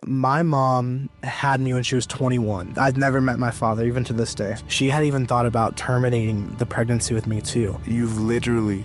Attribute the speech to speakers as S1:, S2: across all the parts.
S1: My mom had me when she was 21. I'd never met my father, even to this day. She had even thought about terminating the pregnancy with me too.
S2: You've literally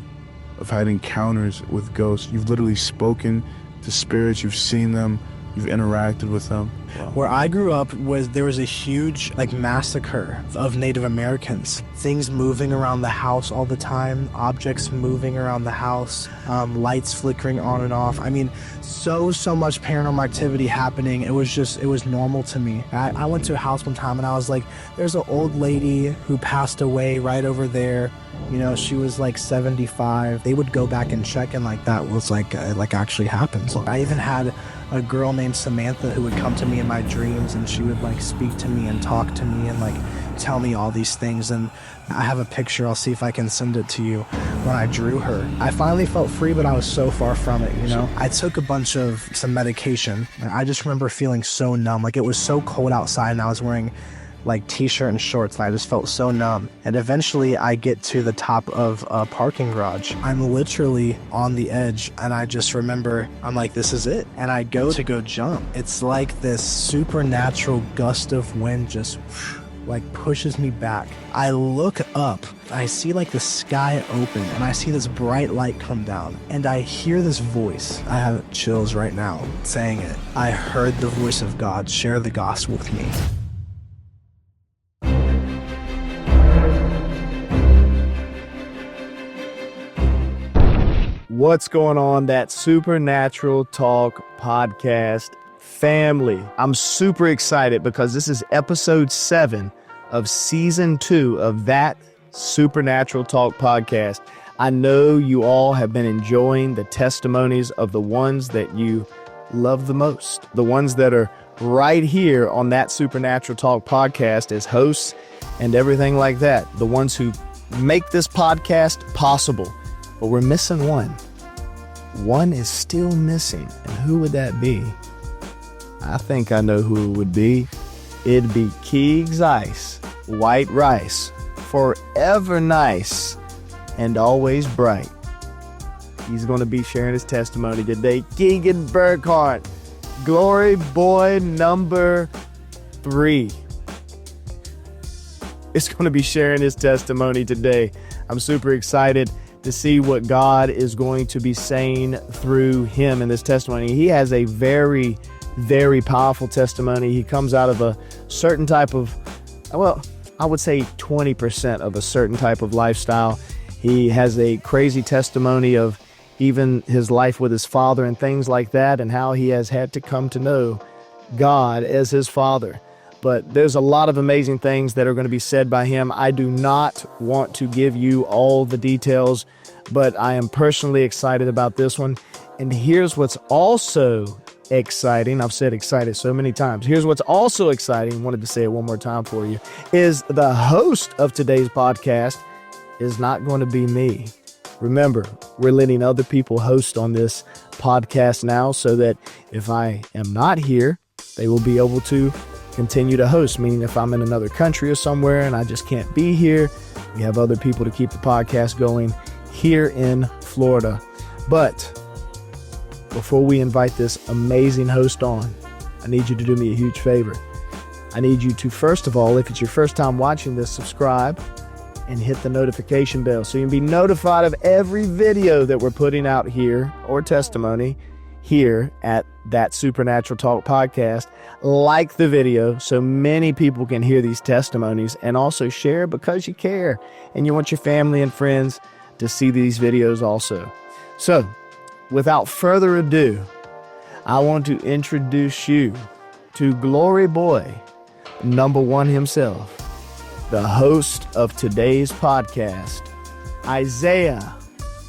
S2: have had encounters with ghosts. You've literally spoken to spirits. You've seen them. You've interacted with them. Wow.
S1: Where I grew up there was a huge massacre of Native Americans. Things moving around the house all the time, objects moving around the house, lights flickering on and off. I mean, so much paranormal activity happening. It was normal to me. I went to a house one time and I was like, there's an old lady who passed away right over there. You know, she was like 75. They would go back and check, and that was actually happened. So I even had a girl named Samantha who would come to me in my dreams, and she would speak to me and talk to me and tell me all these things. And I have a picture. I'll see if I can send it to you when I drew her. I finally felt free, but I was so far from it, you know. I took a bunch of some medication. I just remember feeling so numb. It was so cold outside and I was wearing t-shirt and shorts, and I just felt so numb. And eventually I get to the top of a parking garage. I'm literally on the edge, and I just remember, I'm like, this is it. And I go jump. It's like this supernatural gust of wind just pushes me back. I look up, I see the sky open, and I see this bright light come down, and I hear this voice. I have chills right now saying it. I heard the voice of God share the gospel with me.
S3: What's going on, that Supernatural Talk podcast family? I'm super excited because this is episode 7 of season 2 of that Supernatural Talk podcast. I know you all have been enjoying the testimonies of the ones that you love the most, the ones that are right here on that Supernatural Talk podcast as hosts and everything like that, the ones who make this podcast possible. But we're missing one. One is still missing. And who would that be? I think I know who it would be. It'd be Keeg's Ice, White Rice, forever nice and always bright. He's going to be sharing his testimony today. Keegan Burkhart, Glory Boy number 3. Is going to be sharing his testimony today. I'm super excited to see what God is going to be saying through him in this testimony. He has a very, very powerful testimony. He comes out of a certain type of, I would say 20% of a certain type of lifestyle. He has a crazy testimony of even his life with his father and things like that, and how he has had to come to know God as his father. But there's a lot of amazing things that are going to be said by him. I do not want to give you all the details, but I am personally excited about this one. And here's what's also exciting. I've said excited so many times. Here's what's also exciting. Wanted to say it one more time for you. Is the host of today's podcast is not going to be me. Remember, we're letting other people host on this podcast now, so that if I am not here, they will be able to continue to host, meaning if I'm in another country or somewhere and I just can't be here, we have other people to keep the podcast going here in Florida. But before we invite this amazing host on, I need you to do me a huge favor. I need you to, first of all, if it's your first time watching this, subscribe and hit the notification bell so you can be notified of every video that we're putting out here, or testimony here at that Supernatural Talk podcast. Like the video so many people can hear these testimonies, and also share because you care and you want your family and friends to see these videos also. So without further ado, I want to introduce you to Glory Boy number 1 himself, the host of today's podcast, Isaiah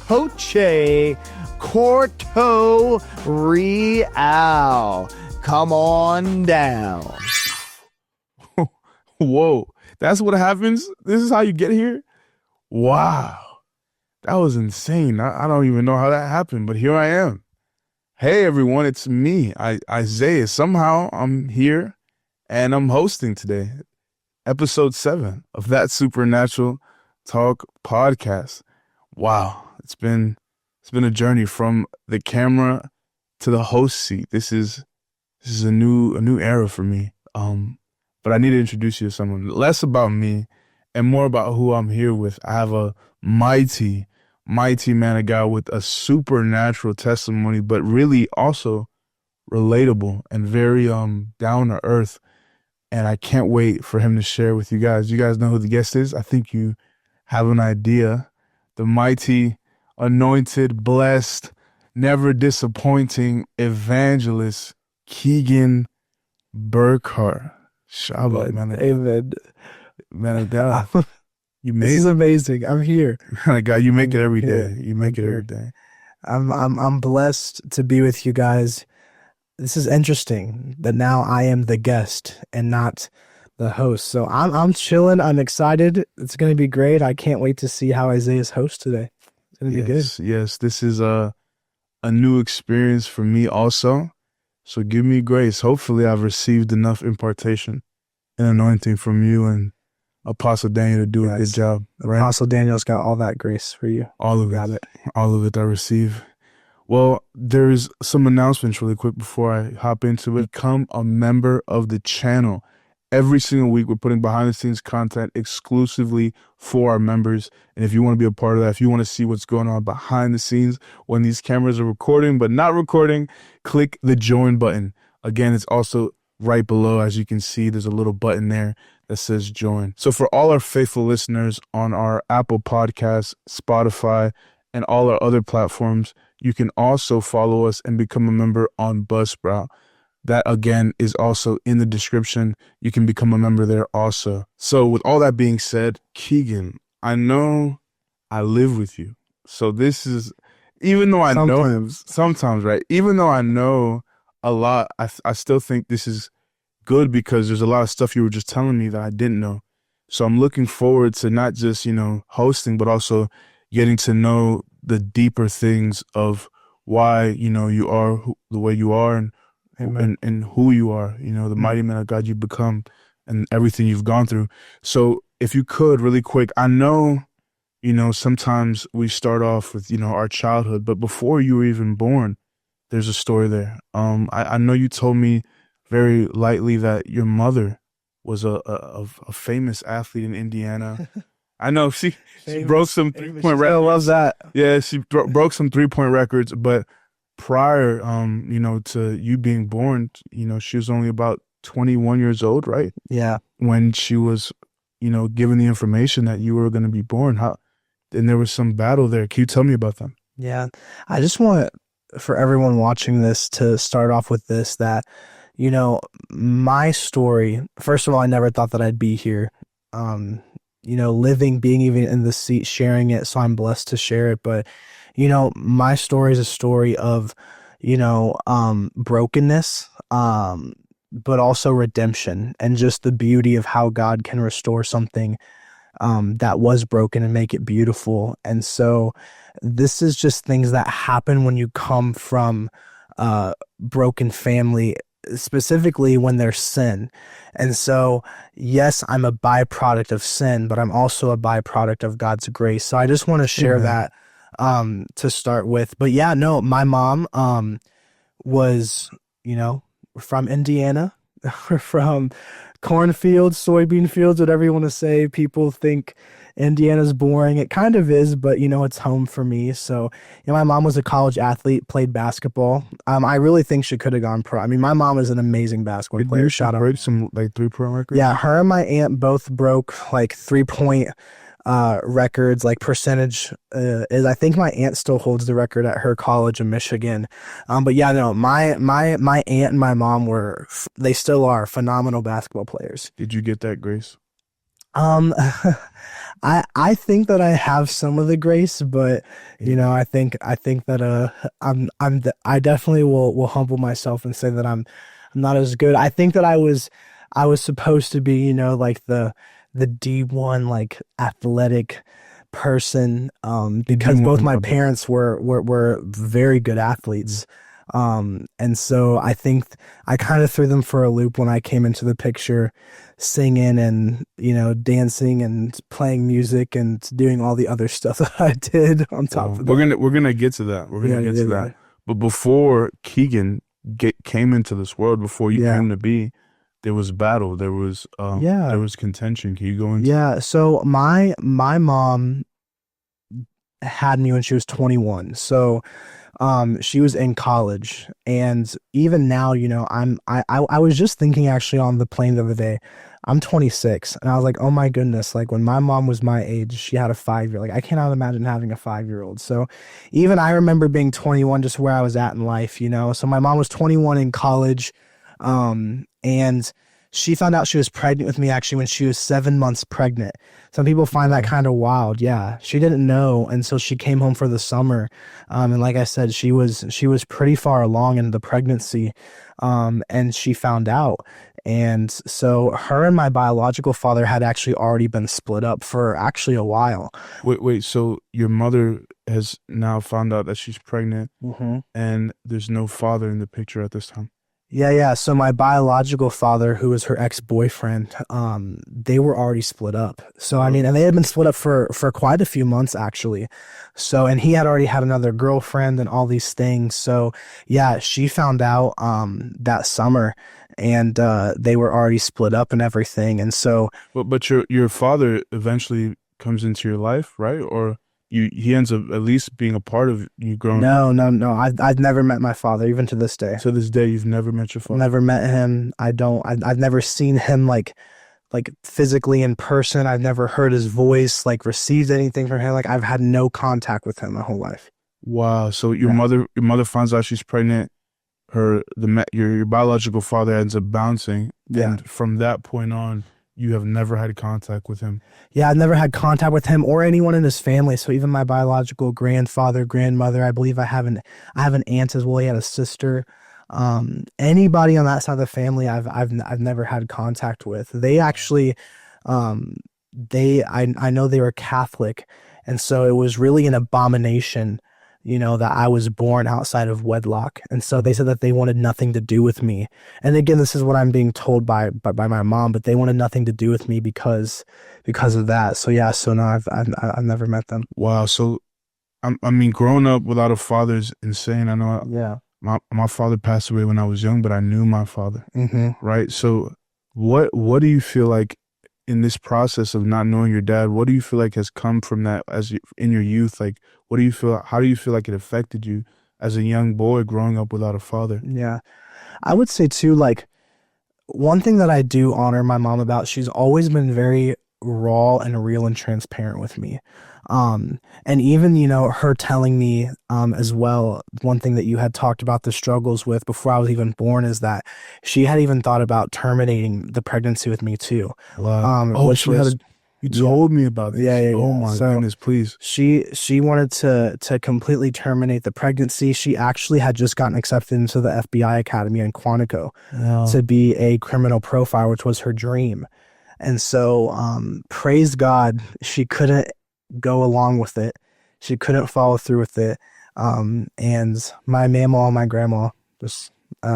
S3: Hoche Corto Real. Come on down.
S2: Whoa, that's what happens? This is how you get here? Wow, that was insane. I don't even know how that happened, but here I am. Hey everyone, it's me, Isaiah. Somehow I'm here and I'm hosting today, episode 7 of that Supernatural Talk podcast. Wow, it's been a journey from the camera to the host seat. This is This is a new era for me. But I need to introduce you to someone less about me and more about who I'm here with. I have a mighty man of God with a supernatural testimony, but really also relatable and very down to earth. And I can't wait for him to share with you guys. You guys know who the guest is? I think you have an idea. The mighty, anointed, blessed, never disappointing Evangelist Keegan Burkhart. Shabbat, man.
S1: Amen.
S2: Man of God. You made
S1: This is amazing. I'm here.
S2: Man of God, you make it every
S1: Yeah,
S2: day. You make it every day.
S1: I'm blessed to be with you guys. This is interesting that now I am the guest and not the host. So I'm chilling. I'm excited. It's gonna be great. I can't wait to see how Isaiah's host today. It's gonna be good.
S2: Yes, this is a new experience for me also. So give me grace. Hopefully I've received enough impartation and anointing from you and Apostle Daniel to do a good job. Right?
S1: Apostle Daniel's got all that grace for you.
S2: All of it. All of it I receive. Well, there's some announcements really quick before I hop into it. Become a member of the channel. Every single week, we're putting behind the scenes content exclusively for our members. And if you want to be a part of that, if you want to see what's going on behind the scenes when these cameras are recording but not recording, click the join button. Again, it's also right below. As you can see, there's a little button there that says join. So for all our faithful listeners on our Apple Podcasts, Spotify, and all our other platforms, you can also follow us and become a member on Buzzsprout. That, again, is also in the description. You can become a member there also. So with all that being said, Keegan, I know I live with you. So this is, even though I know, sometimes, right? Even though I know a lot, I still think this is good because there's a lot of stuff you were just telling me that I didn't know. So I'm looking forward to not just, hosting, but also getting to know the deeper things of why, you are the way you are and who you are, the mighty man of God you've become and everything you've gone through. So if you could really quick, I know, sometimes we start off with, our childhood, but before you were even born, there's a story there. I know you told me very lightly that your mother was a famous athlete in Indiana. I know she broke some 3-point records.
S1: I love that.
S2: Yeah, she broke some 3-point records, but prior, to you being born, she was only about 21 years old, right?
S1: Yeah.
S2: When she was, given the information that you were going to be born. And there was some battle there. Can you tell me about that?
S1: Yeah. I just want for everyone watching this to start off with this, that, my story, first of all, I never thought that I'd be here. Living, being even in the seat, sharing it. So I'm blessed to share it. But, my story is a story of, brokenness, but also redemption and just the beauty of how God can restore something that was broken and make it beautiful. And so this is just things that happen when you come from broken family, specifically when there's sin. And so, yes, I'm a byproduct of sin, but I'm also a byproduct of God's grace. So I just want to share that to start with. But yeah, no, my mom was, from Indiana. We're from cornfields, soybean fields, whatever you want to say. People think Indiana's boring. It kind of is, but it's home for me. So, my mom was a college athlete, played basketball. I really think she could have gone pro. I mean, my mom is an amazing basketball player. Shout out.
S2: Break some 3-point records?
S1: Yeah, her and my aunt both broke 3-point records, percentage is. I think my aunt still holds the record at her college in Michigan. But yeah, no, my aunt and my mom they still are phenomenal basketball players.
S2: Did you get that grace?
S1: I think that I have some of the grace, but I think that I definitely will humble myself and say that I'm not as good. I think that I was supposed to be, the D1 athletic person, because both my parents were very good athletes. And so I think I kind of threw them for a loop when I came into the picture, singing and, dancing and playing music and doing all the other stuff that I did on top of that.
S2: We're going to get to that. We're going to get to that. But before Keegan came into this world, before you
S1: Yeah.
S2: came to be, there was battle. There was contention. Can you go into?
S1: Yeah. So my mom had me when she was 21. So she was in college, and even now, I was just thinking actually on the plane the other day. I'm 26, and I was like, oh my goodness, like when my mom was my age, she had a 5-year. Like I cannot imagine having a 5-year-old. So even I remember being 21, just where I was at in life. So my mom was 21 in college, and she found out she was pregnant with me actually when she was 7 months pregnant. Some people find that kind of wild. Yeah, she didn't know until she came home for the summer, and like I said, she was pretty far along in the pregnancy, and she found out. And so her and my biological father had actually already been split up for actually a while.
S2: Wait. So your mother has now found out that she's pregnant, and there's no father in the picture at this time.
S1: Yeah. So my biological father, who was her ex-boyfriend, they were already split up. So I mean, and they had been split up for quite a few months actually. So, and he had already had another girlfriend and all these things. So yeah, she found out that summer, and they were already split up and everything. And so,
S2: but your father eventually comes into your life, right? Or he ends up at least being a part of you growing up?
S1: No. I've never met my father, even to this day.
S2: To this day, you've never met your father?
S1: Never met him. I've never seen him like physically in person. I've never heard his voice, like received anything from him. Like I've had no contact with him my whole life.
S2: Wow. So your mother finds out she's pregnant. Your biological father ends up bouncing.
S1: Yeah.
S2: And from that point on, you have never had contact with him.
S1: Yeah, I've never had contact with him or anyone in his family. So even my biological grandfather, grandmother, I believe I have an aunt as well. He had a sister. Anybody on that side of the family, I've never had contact with. They actually, I know they were Catholic, and so it was really an abomination, that I was born outside of wedlock. And so they said that they wanted nothing to do with me. And again, this is what I'm being told by my mom, but they wanted nothing to do with me because of that. So yeah, so no, I've never met them.
S2: Wow. So, I mean, growing up without a father is insane. I know.
S1: Yeah.
S2: My father passed away when I was young, but I knew my father. Right. So what do you feel like in this process of not knowing your dad? What do you feel like has come from that in your youth? Like, how do you feel like it affected you as a young boy growing up without a father?
S1: Yeah. I would say too, like, one thing that I do honor my mom about, she's always been very raw and real and transparent with me. And even, her telling me, as well, one thing that you had talked about the struggles with before I was even born is that she had even thought about terminating the pregnancy with me too.
S2: Wow. You told me about this.
S1: Yeah.
S2: Oh my goodness, please.
S1: She wanted to completely terminate the pregnancy. She actually had just gotten accepted into the FBI Academy in Quantico to be a criminal profiler, which was her dream. And so, praise God, she couldn't go along with it. She couldn't follow through with it. And my mama, my grandma,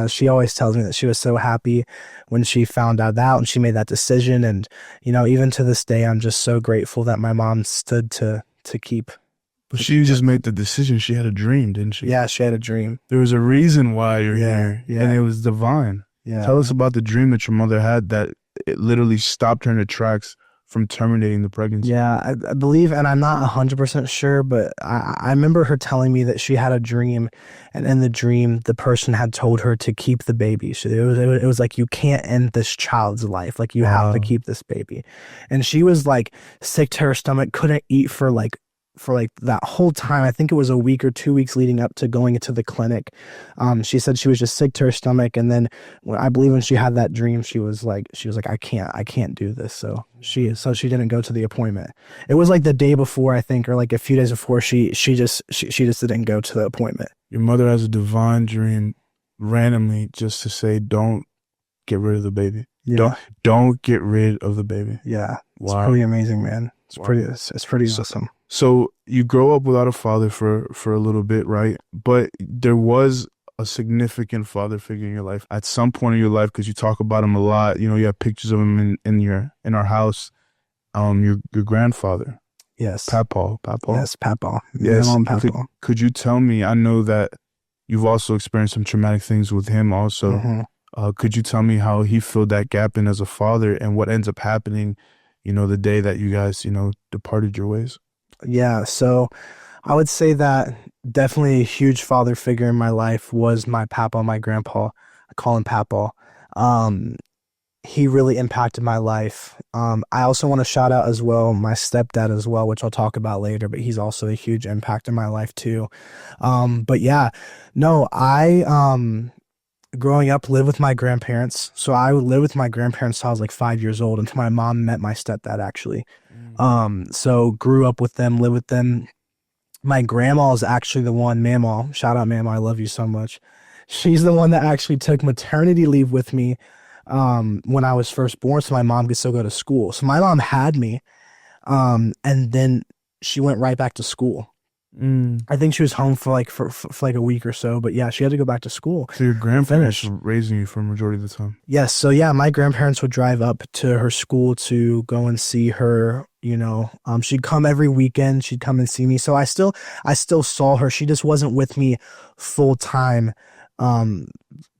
S1: she always tells me that she was so happy when she found out that and she made that decision. And, even to this day, I'm just so grateful that my mom stood to keep.
S2: But she just made the decision. She had a dream, didn't she?
S1: Yeah, she had a dream.
S2: There was a reason why you're here.
S1: Yeah.
S2: And it was divine.
S1: Yeah.
S2: Tell us about the dream that your mother had that it literally stopped her in her tracks from terminating the pregnancy.
S1: Yeah, I believe, and I'm not 100% sure, but I remember her telling me that she had a dream, and in the dream, the person had told her to keep the baby. So it was like, you can't end this child's life. Like, you have to keep this baby. And she was like sick to her stomach, couldn't eat for that whole time. I think it was a week or 2 weeks leading up to going into the clinic. She said she was just sick to her stomach. And then I believe when she had that dream, she was like, I can't do this. So she didn't go to the appointment. It was like the day before, I think, or like a few days before, she just didn't go to the appointment.
S2: Your mother has a divine dream randomly just to say, don't get rid of the baby.
S1: Yeah.
S2: Don't get rid of the baby.
S1: Yeah. It's
S2: Wow.
S1: pretty amazing, man. It's
S2: Wow.
S1: pretty awesome.
S2: So you grow up without a father for a little bit, right? But there was a significant father figure in your life at some point in your life, because you talk about him a lot. You have pictures of him in our house. Your grandfather.
S1: Yes.
S2: Papaw.
S1: Yes, Papaw.
S2: Yes.
S1: My mom, Papaw.
S2: Could you tell me? I know that you've also experienced some traumatic things with him also. Could you tell me how he filled that gap in as a father, and what ends up happening, the day that you guys, departed your ways?
S1: Yeah, so I would say that definitely a huge father figure in my life was my papa, my grandpa. I call him Papa. Um, he really impacted my life. I also want to shout out as well my stepdad as well, which I'll talk about later, but he's also a huge impact in my life too. But yeah, no, growing up, lived with my grandparents. So I would live with my grandparents till I was like 5 years old until my mom met my stepdad actually. So grew up with them, lived with them. My grandma is actually the one, Mamaw, shout out Mamaw, I love you so much. She's the one that actually took maternity leave with me when I was first born, so my mom could still go to school. So my mom had me, and then she went right back to school. I think she was home for like for like a week or so, but yeah, she had to go back to school.
S2: So your grandparents were raising you for a majority of the time?
S1: Yes. So yeah, my grandparents would drive up to her school to go and see her. She'd come every weekend. She'd come and see me. So I still saw her. She just wasn't with me full time,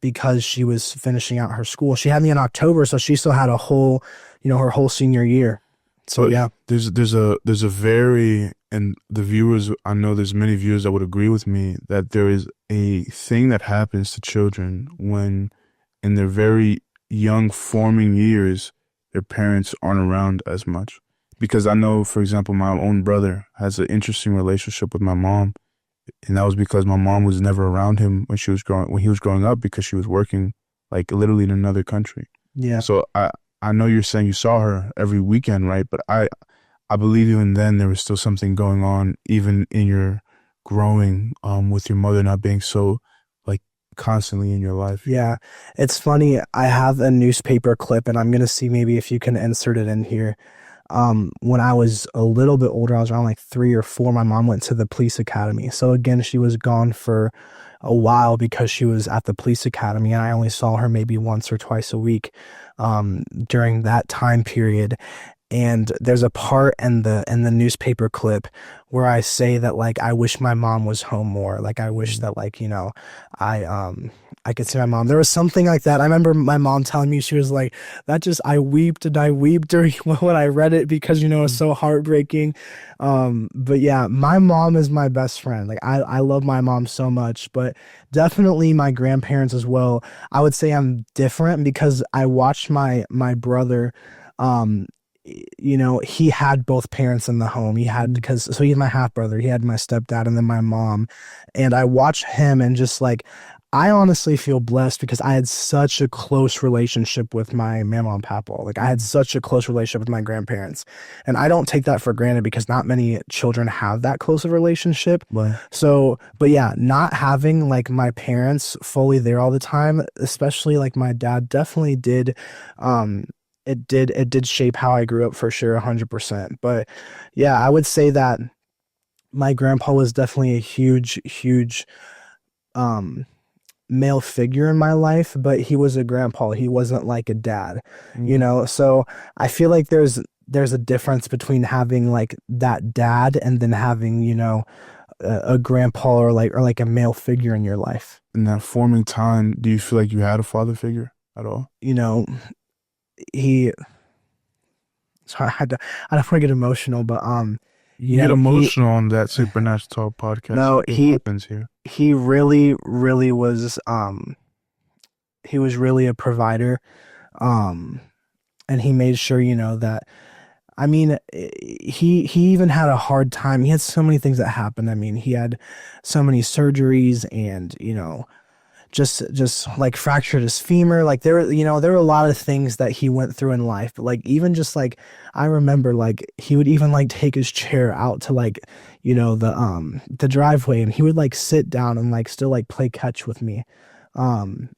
S1: because she was finishing out her school. She had me in October, so she still had a whole, her whole senior year. So
S2: but
S1: yeah,
S2: there's a very, and the viewers, I know there's many viewers that would agree with me that there is a thing that happens to children when in their very young forming years, their parents aren't around as much. Because I know, for example, my own brother has an interesting relationship with my mom, and that was because my mom was never around him when he was growing up, because she was working like literally in another country.
S1: yeah.
S2: So I know you're saying you saw her every weekend, right? But I believe even then there was still something going on, even in your growing, with your mother not being so like constantly in your life.
S1: Yeah, it's funny. I have a newspaper clip, and I'm gonna see maybe if you can insert it in here. When I was a little bit older, I was around like 3 or 4, my mom went to the police academy. So again, she was gone for a while because she was at the police academy, and I only saw her maybe once or twice a week during that time period. And there's a part in the newspaper clip where I say that like I wish my mom was home more. Like I wish that like, I could see my mom. There was something like that. I remember my mom telling me, she was like, I wept during when I read it because, it's so heartbreaking. But yeah, my mom is my best friend. Like I love my mom so much, but definitely my grandparents as well. I would say I'm different because I watched my brother, he had both parents in the home. So he's my half brother. He had my stepdad and then my mom. And I watched him and just like, I honestly feel blessed because I had such a close relationship with my mama and papa. Like I had such a close relationship with my grandparents. And I don't take that for granted because not many children have that close of a relationship.
S2: Right.
S1: So, but yeah, not having like my parents fully there all the time, especially like my dad definitely did, it did shape how I grew up for sure, 100%. But yeah, I would say that my grandpa was definitely a huge male figure in my life, but he was a grandpa. He wasn't like a dad, So I feel like there's a difference between having like that dad and then having, a grandpa or like a male figure in your life.
S2: In that forming time, do you feel like you had a father figure at all?
S1: Sorry, I don't want to get emotional, but
S2: you get emotional on that Supernatural Talk podcast.
S1: No,
S2: it happens here.
S1: He really was. He was really a provider, and he made sure that. I mean, he even had a hard time. He had so many things that happened. I mean, he had so many surgeries, and just like fractured his femur. Like there were a lot of things that he went through in life. But like even just like I remember like he would even like take his chair out to like the driveway, and he would like sit down and like still like play catch with me.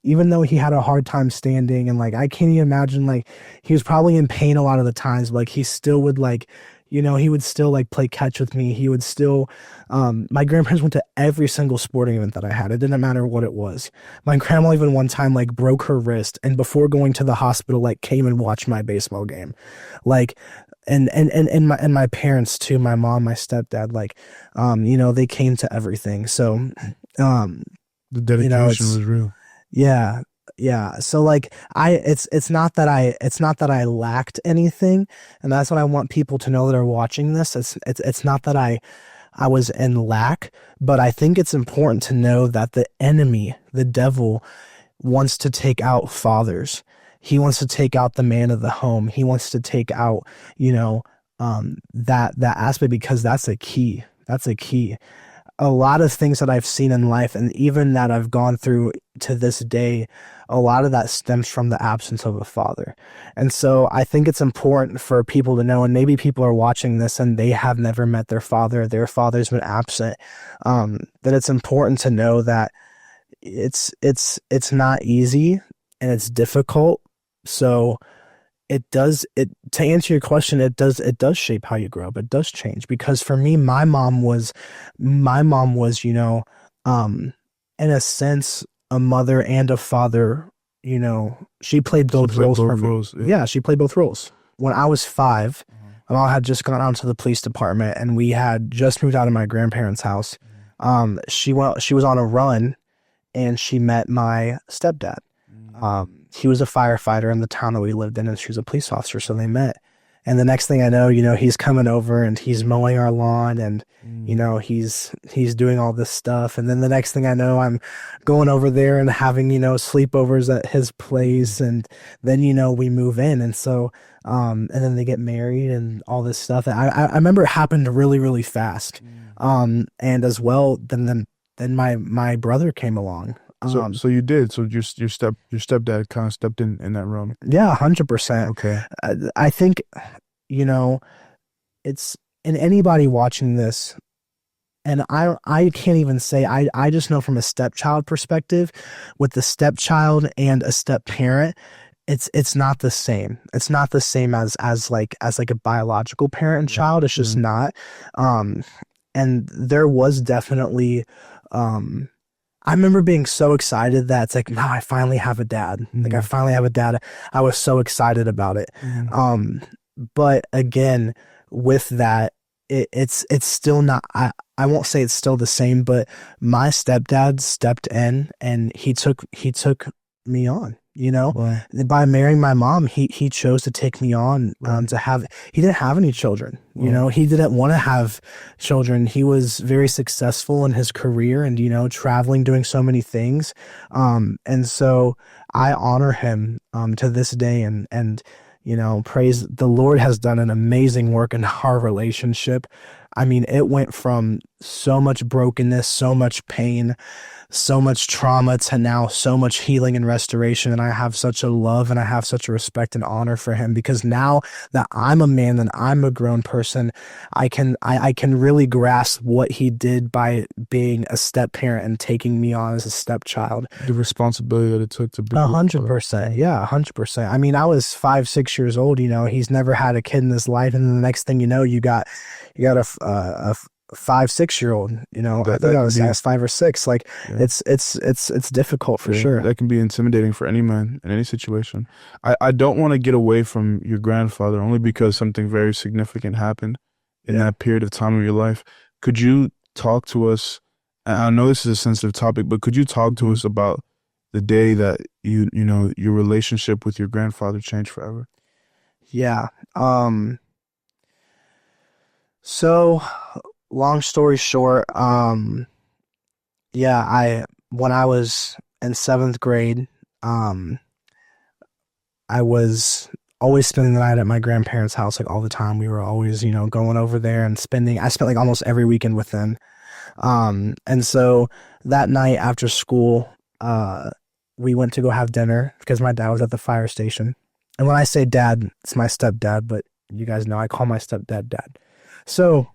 S1: Even though he had a hard time standing, and like I can't even imagine, like he was probably in pain a lot of the times, but like he still would like he would still like play catch with me. He would still, my grandparents went to every single sporting event that I had. It didn't matter what it was. My grandma even one time like broke her wrist, and before going to the hospital, like came and watched my baseball game. Like, and my parents too, my mom, my stepdad, like, they came to everything. So,
S2: The
S1: You know,
S2: dedication was real.
S1: yeah, yeah. So like it's not that I lacked anything, and that's what I want people to know that are watching this. It's not that I was in lack, but I think it's important to know that the enemy, the devil, wants to take out fathers. He wants to take out the man of the home. He wants to take out, you know, that aspect, because that's a key. That's a key. A lot of things that I've seen in life, and even that I've gone through to this day, a lot of that stems from the absence of a father. And so I think it's important for people to know, and maybe people are watching this and they have never met their father's been absent, that it's important to know that it's not easy and it's difficult. So to answer your question, it does shape how you grow up. It does change, because for me, my mom was, you know, in a sense, a mother and a father. You know, she played both roles for me. Yeah, she played both roles. When I was 5, my mom had just gone out to the police department, and we had just moved out of my grandparents' house. She was on a run, and she met my stepdad. He was a firefighter in the town that we lived in, and she was a police officer, so they met. And the next thing I know, you know, he's coming over and he's mowing our lawn, and you know, he's doing all this stuff. And then the next thing I know, I'm going over there and having, you know, sleepovers at his place, and then, you know, we move in. And so and then they get married and all this stuff. I remember it happened really, really fast. And as well, then my brother came along.
S2: So you did. So your stepdad kind of stepped in that realm.
S1: Yeah, 100%.
S2: Okay.
S1: I think, you know, it's, and anybody watching this, and I can't even say, I just know from a stepchild perspective, with the stepchild and a step parent, it's not the same. It's not the same as like a biological parent and child. It's just not. And there was definitely, I remember being so excited that it's like, now I finally have a dad. Like, I finally have a dad. I was so excited about it. But again, with that, it's still not, I won't say it's still the same, but my stepdad stepped in and he took me on. You know,
S2: Wow.
S1: By marrying my mom, he chose to take me on, he didn't have any children. You know, he didn't want to have children. He was very successful in his career and, you know, traveling, doing so many things. And so I honor him, to this day, and, you know, praise the Lord has done an amazing work in our relationship. I mean, it went from so much brokenness, so much pain, so much trauma, to now so much healing and restoration. And I have such a love and I have such a respect and honor for him, because now that I'm a man and I'm a grown person, I can really grasp what he did by being a step parent and taking me on as a stepchild.
S2: The responsibility that it took to be
S1: 100%. Yeah, 100%. I mean, I was 5, 6 years old, you know, he's never had a kid in his life. And then the next thing you know, you got a 5, 6 year old, you know, I think I was 5 or 6. Like, it's difficult for sure.
S2: That can be intimidating for any man in any situation. I don't want to get away from your grandfather, only because something very significant happened in that period of time of your life. Could you talk to us? And I know this is a sensitive topic, but could you talk to us about the day that you know, your relationship with your grandfather changed forever?
S1: Yeah. So long story short, when I was in 7th grade, I was always spending the night at my grandparents' house, like all the time. We were always, you know, going over there and I spent like almost every weekend with them. And so that night after school, we went to go have dinner because my dad was at the fire station. And when I say dad, it's my stepdad, but you guys know I call my stepdad dad. So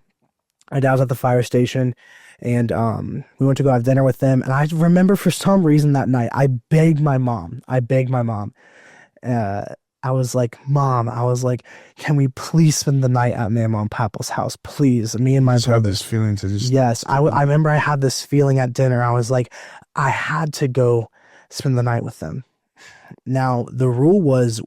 S1: my dad was at the fire station, and we went to go have dinner with them. And I remember for some reason that night, I begged my mom. I was like, Mom, can we please spend the night at my mom and papa's house, please? Me and my brother.
S2: Have this feeling to just...
S1: Yes, I remember I had this feeling at dinner. I was like, I had to go spend the night with them. Now, the rule was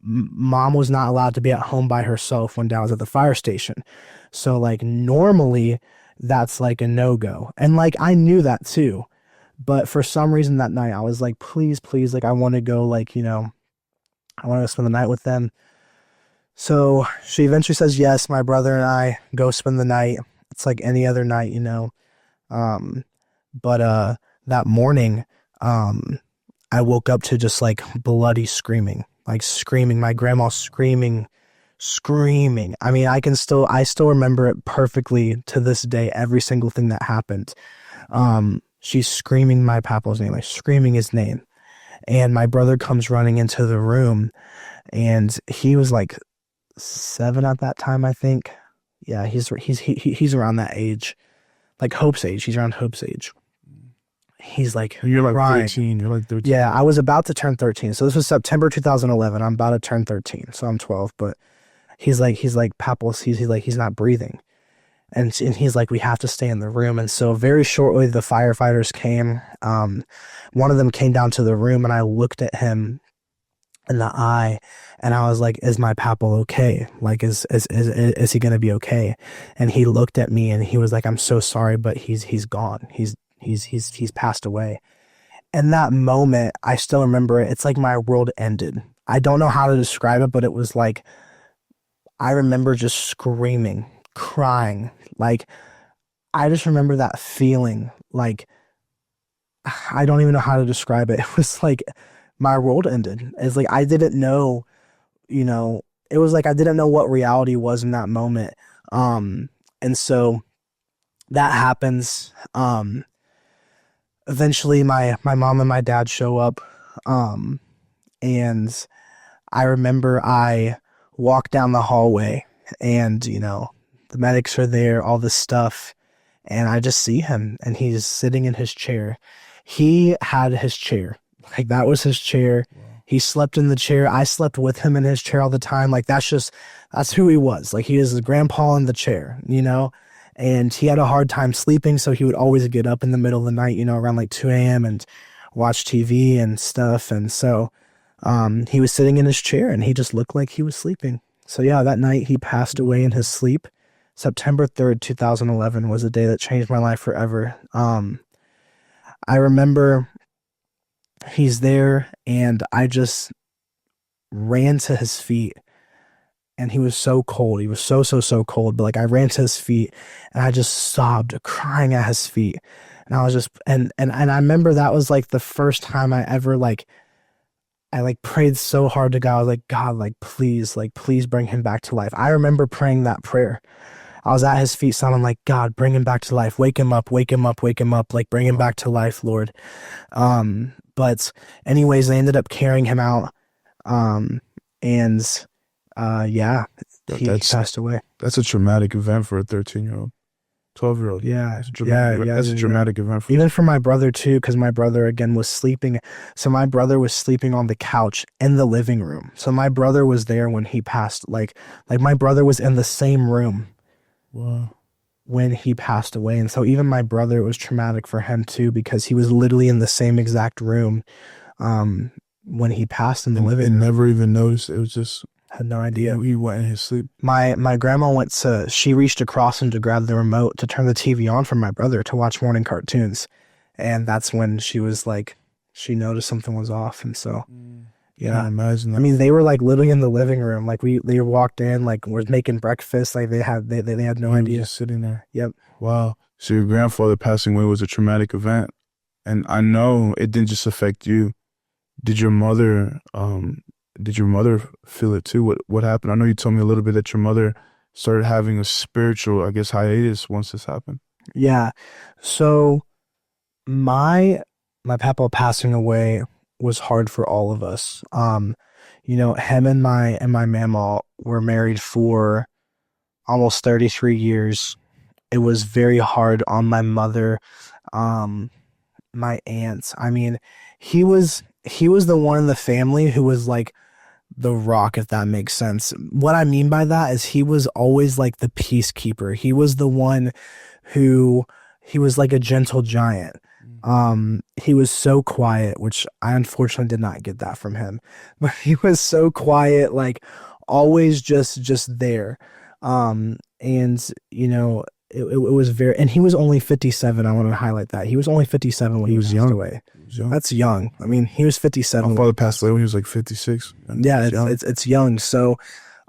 S1: Mom was not allowed to be at home by herself when Dad was at the fire station. So like normally that's like a no-go. And like I knew that too. But for some reason that night, I was like, please, please, like, I want to go, like, I want to spend the night with them. So she eventually says yes. My brother and I go spend the night. It's like any other night, Um, but that morning, I woke up to just like bloody screaming, like screaming. My grandma screaming. I mean, I still remember it perfectly to this day, every single thing that happened. She's screaming my papa's name, like screaming his name. And my brother comes running into the room, and he was like 7 at that time, I think. Yeah, he's around that age, like Hope's age. He's around Hope's age. He's like,
S2: You're like
S1: crying.
S2: 13. You're like 13.
S1: Yeah, I was about to turn 13. So this was September 2011. I'm about to turn 13. So I'm 12. But he's like, Papples, he's not breathing. And he's like, we have to stay in the room. And so very shortly, the firefighters came. One of them came down to the room, and I looked at him in the eye, and I was like, is my Papal okay? Like, is he going to be okay? And he looked at me, and he was like, I'm so sorry, but he's gone. He's passed away. And that moment, I still remember it. It's like my world ended. I don't know how to describe it, but it was like, I remember just screaming, crying. Like, I just remember that feeling. Like, I don't even know how to describe it. It was like my world ended. It's like I didn't know, it was like I didn't know what reality was in that moment. And so that happens. Eventually my mom and my dad show up. And I remember I walk down the hallway, and, the medics are there, all this stuff. And I just see him, and he's sitting in his chair. He had his chair. Like, that was his chair. Wow. He slept in the chair. I slept with him in his chair all the time. Like, that's who he was. Like, he is the grandpa in the chair, and he had a hard time sleeping. So he would always get up in the middle of the night, around like 2 a.m. and watch TV and stuff. And so, he was sitting in his chair, and he just looked like he was sleeping. So yeah, that night he passed away in his sleep. September 3rd, 2011 was a day that changed my life forever. I remember he's there, and I just ran to his feet, and he was so cold. He was so cold, but like I ran to his feet, and I just sobbed, crying at his feet. And I was just, and I remember that was like the first time I ever I prayed so hard to God. I was like, God, please bring him back to life. I remember praying that prayer. I was at his feet, sounding like, God, bring him back to life. Wake him up, wake him up, wake him up. Like, bring him back to life, Lord. But anyways, they ended up carrying him out. Yeah, he passed away.
S2: That's a traumatic event for a 13-year-old, 12-year-old.
S1: Yeah,
S2: That's a dramatic event.
S1: Even for my brother too, because my brother again was sleeping. So my brother was sleeping on the couch in the living room. So my brother was there when he passed. Like my brother was in the same room.
S2: Wow.
S1: When he passed away. And so even my brother, it was traumatic for him too, because he was literally in the same exact room when he passed in the living room.
S2: And never even noticed. It was just,
S1: had no idea.
S2: He went in his sleep.
S1: My grandma she reached across him to grab the remote to turn the TV on for my brother to watch morning cartoons. And that's when she was like, she noticed something was off. And so, yeah.
S2: I imagine that.
S1: I mean, they were like literally in the living room. Like they walked in, like was making breakfast. Like they had no idea.
S2: Just sitting there.
S1: Yep.
S2: Wow. So your grandfather passing away was a traumatic event. And I know it didn't just affect you. Did your mother feel it too? What happened? I know you told me a little bit that your mother started having a spiritual, I guess, hiatus once this happened.
S1: Yeah. So my papa passing away was hard for all of us. Him and my mama were married for almost 33 years. It was very hard on my mother, my aunts. I mean, he was the one in the family who was like the rock, if that makes sense. What I mean by that is he was always like the peacekeeper. He was the one he was like a gentle giant. He was so quiet, which I unfortunately did not get that from him, but he was so quiet, like always just there. And it was very, and he was only 57. I want to highlight that. He was only 57 when he passed
S2: young.
S1: away.
S2: He was young.
S1: That's young. I mean, he was 57.
S2: My father passed away when he was like 56.
S1: Yeah, it's young. So,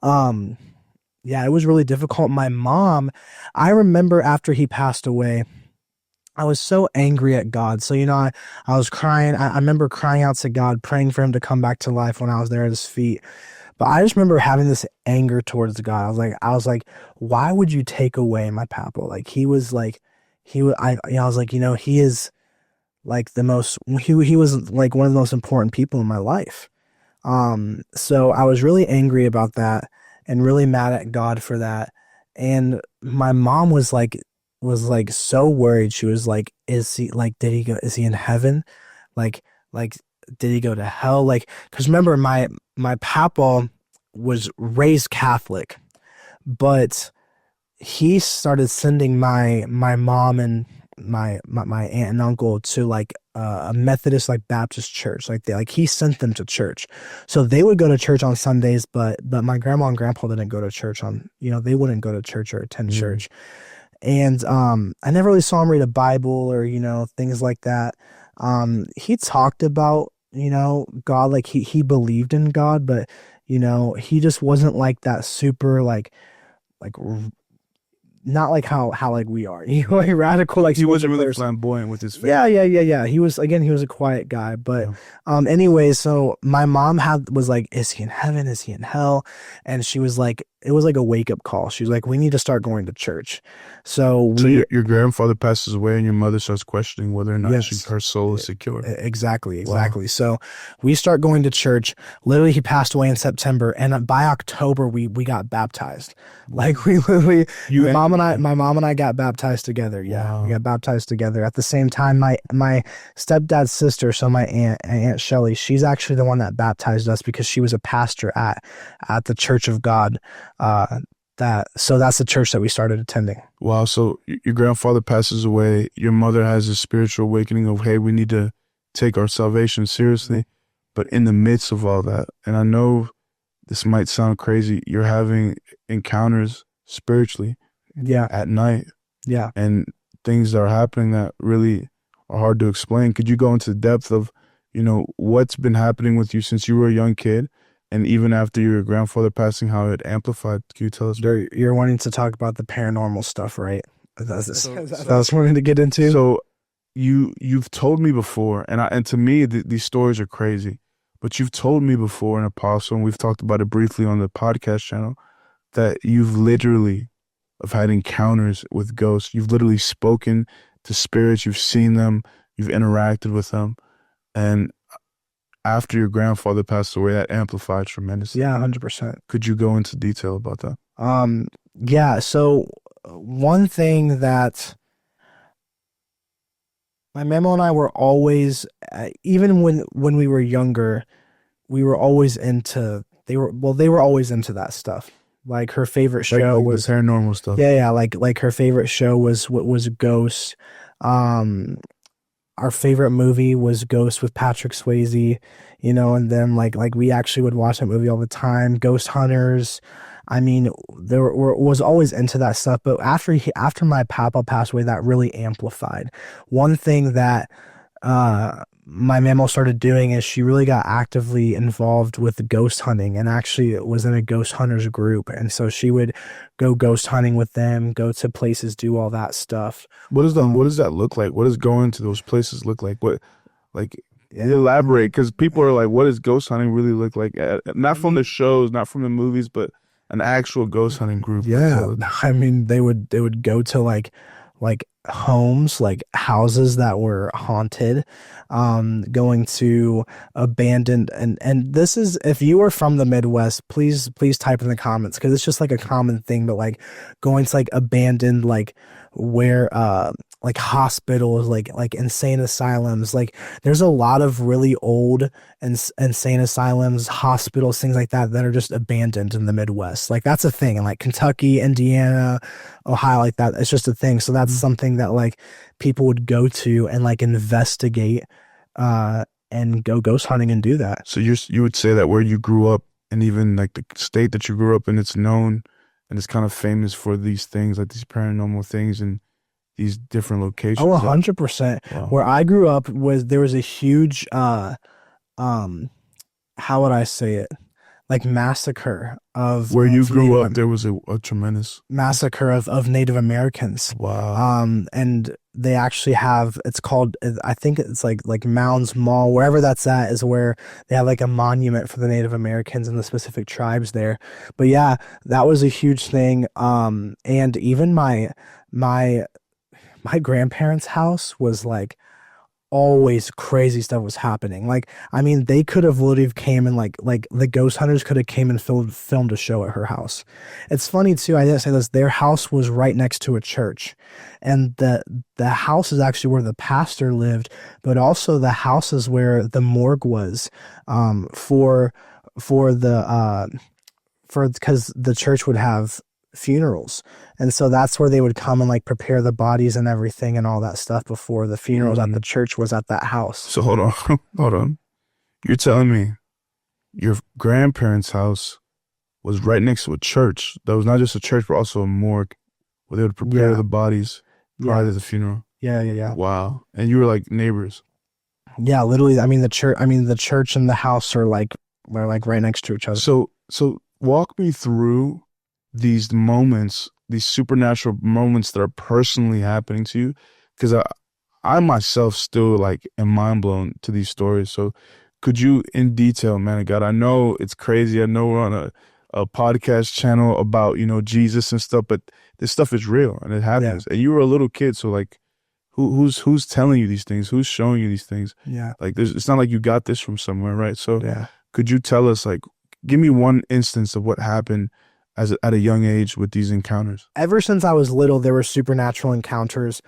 S1: yeah, it was really difficult. My mom, I remember after he passed away, I was so angry at God. So, I was crying. I remember crying out to God, praying for him to come back to life when I was there at his feet. But I just remember having this anger towards God. I was like, why would you take away my papa? Like, he was like, I was like, he is like he was like one of the most important people in my life. So I was really angry about that and really mad at God for that. And my mom was like so worried. She was like, is he in heaven? Like, did he go to hell? Like, cause remember my papa was raised Catholic, but he started sending my mom and my aunt and uncle to like a Methodist like Baptist church. He sent them to church, so they would go to church on Sundays. But my grandma and grandpa didn't go to church they wouldn't go to church or attend church. And I never really saw him read a Bible or things like that. He talked about God, like he believed in God, but he just wasn't like that super like not like how like we are, like radical, like
S2: he wasn't really flamboyant with his faith.
S1: Yeah. He was a quiet guy, but anyway, so my mom was like, is he in heaven? Is he in hell? And she was like, it was like a wake up call. She was like, we need to start going to church. So
S2: your grandfather passes away and your mother starts questioning whether or not her soul is secure.
S1: Exactly.
S2: Wow.
S1: So we start going to church. Literally, he passed away in September, and by October we got baptized. Like we literally, my mom and I got baptized together. Yeah, wow. We got baptized together at the same time. My stepdad's sister, so my aunt Shelly, she's actually the one that baptized us because she was a pastor at the Church of God. So that's the church that we started attending.
S2: Wow. So your grandfather passes away. Your mother has a spiritual awakening of, hey, we need to take our salvation seriously. But in the midst of all that, and I know this might sound crazy, you're having encounters spiritually at night.
S1: Yeah.
S2: And things that are happening that really are hard to explain. Could you go into the depth of, what's been happening with you since you were a young kid? And even after your grandfather passing, how it amplified? Can you tell us?
S1: You're wanting to talk about the paranormal stuff, right? That's I was wanting to get into.
S2: So you've told me before, and to me these stories are crazy, but you've told me before, an apostle, and we've talked about it briefly on the podcast channel, that you've literally have had encounters with ghosts. You've literally spoken to spirits. You've seen them. You've interacted with them, and after your grandfather passed away, that amplified tremendously.
S1: Yeah, 100%.
S2: Could you go into detail about that?
S1: Yeah. So one thing that my mama and I were always, even when we were younger, we were always into. They were always into that stuff. Like her favorite show was
S2: paranormal stuff.
S1: Yeah. Like her favorite show was Ghost. Our favorite movie was Ghost with Patrick Swayze, and then like we actually would watch that movie all the time. Ghost Hunters. I mean, was always into that stuff. But after my papa passed away, that really amplified. One thing that my mama started doing is she really got actively involved with ghost hunting, and actually was in a ghost hunters group. And so she would go ghost hunting with them, go to places, do all that stuff.
S2: What does that look like? What does going to those places look like? Elaborate, because people are like, what does ghost hunting really look like? Not from the shows, not from the movies, but an actual ghost hunting group.
S1: Yeah, I mean, they would go to like homes, like houses that were haunted, going to abandoned, and this is, if you are from the Midwest, please type in the comments, because it's just like a common thing, but like going to like abandoned, like where like hospitals, like insane asylums, like there's a lot of really old and insane asylums, hospitals, things like that are just abandoned in the Midwest. Like that's a thing in like Kentucky, Indiana, Ohio, like that. It's just a thing. So that's something that like people would go to and like investigate and go ghost hunting and do that.
S2: So you would say that where you grew up, and even like the state that you grew up in, it's known and it's kind of famous for these things, like these paranormal things and these different locations.
S1: Oh, 100%.
S2: Wow.
S1: Where I grew up there was a huge how would I say it? Like massacre of
S2: Where you grew
S1: Native
S2: up, there was a tremendous
S1: massacre of Native Americans.
S2: wow.
S1: And they actually have, it's called, I think it's like Mounds Mall, wherever that's at is where they have like a monument for the Native Americans and the specific tribes there. But yeah, that was a huge thing. And even my grandparents' house was like always crazy stuff was happening. Like, I mean, they could have literally came and like the ghost hunters could have came and filmed a show at her house. It's funny too, I didn't say this, their house was right next to a church. And the house is actually where the pastor lived, but also the house is where the morgue was because the church would have funerals, and so that's where they would come and like prepare the bodies and everything and all that stuff before the funerals at the church was at that house.
S2: So hold on. You're telling me your grandparents' house was right next to a church that was not just a church but also a morgue where they would prepare the bodies prior to the funeral?
S1: Yeah.
S2: Wow. And you were like neighbors?
S1: Yeah, literally. I mean, the church and the house are like right next to each other.
S2: So walk me through these moments, these supernatural moments that are personally happening to you, because I myself still like am mind blown to these stories. So could you, in detail, man of God, I know it's crazy, I know we're on a podcast channel about, you know, Jesus and stuff, but this stuff is real and it happens. And you were a little kid, so like who's telling you these things, who's showing you these things? Like it's not like you got this from somewhere, right? So could you tell us, like, give me one instance of what happened at a young age with these encounters?
S1: Ever since I was little, there were supernatural encounters.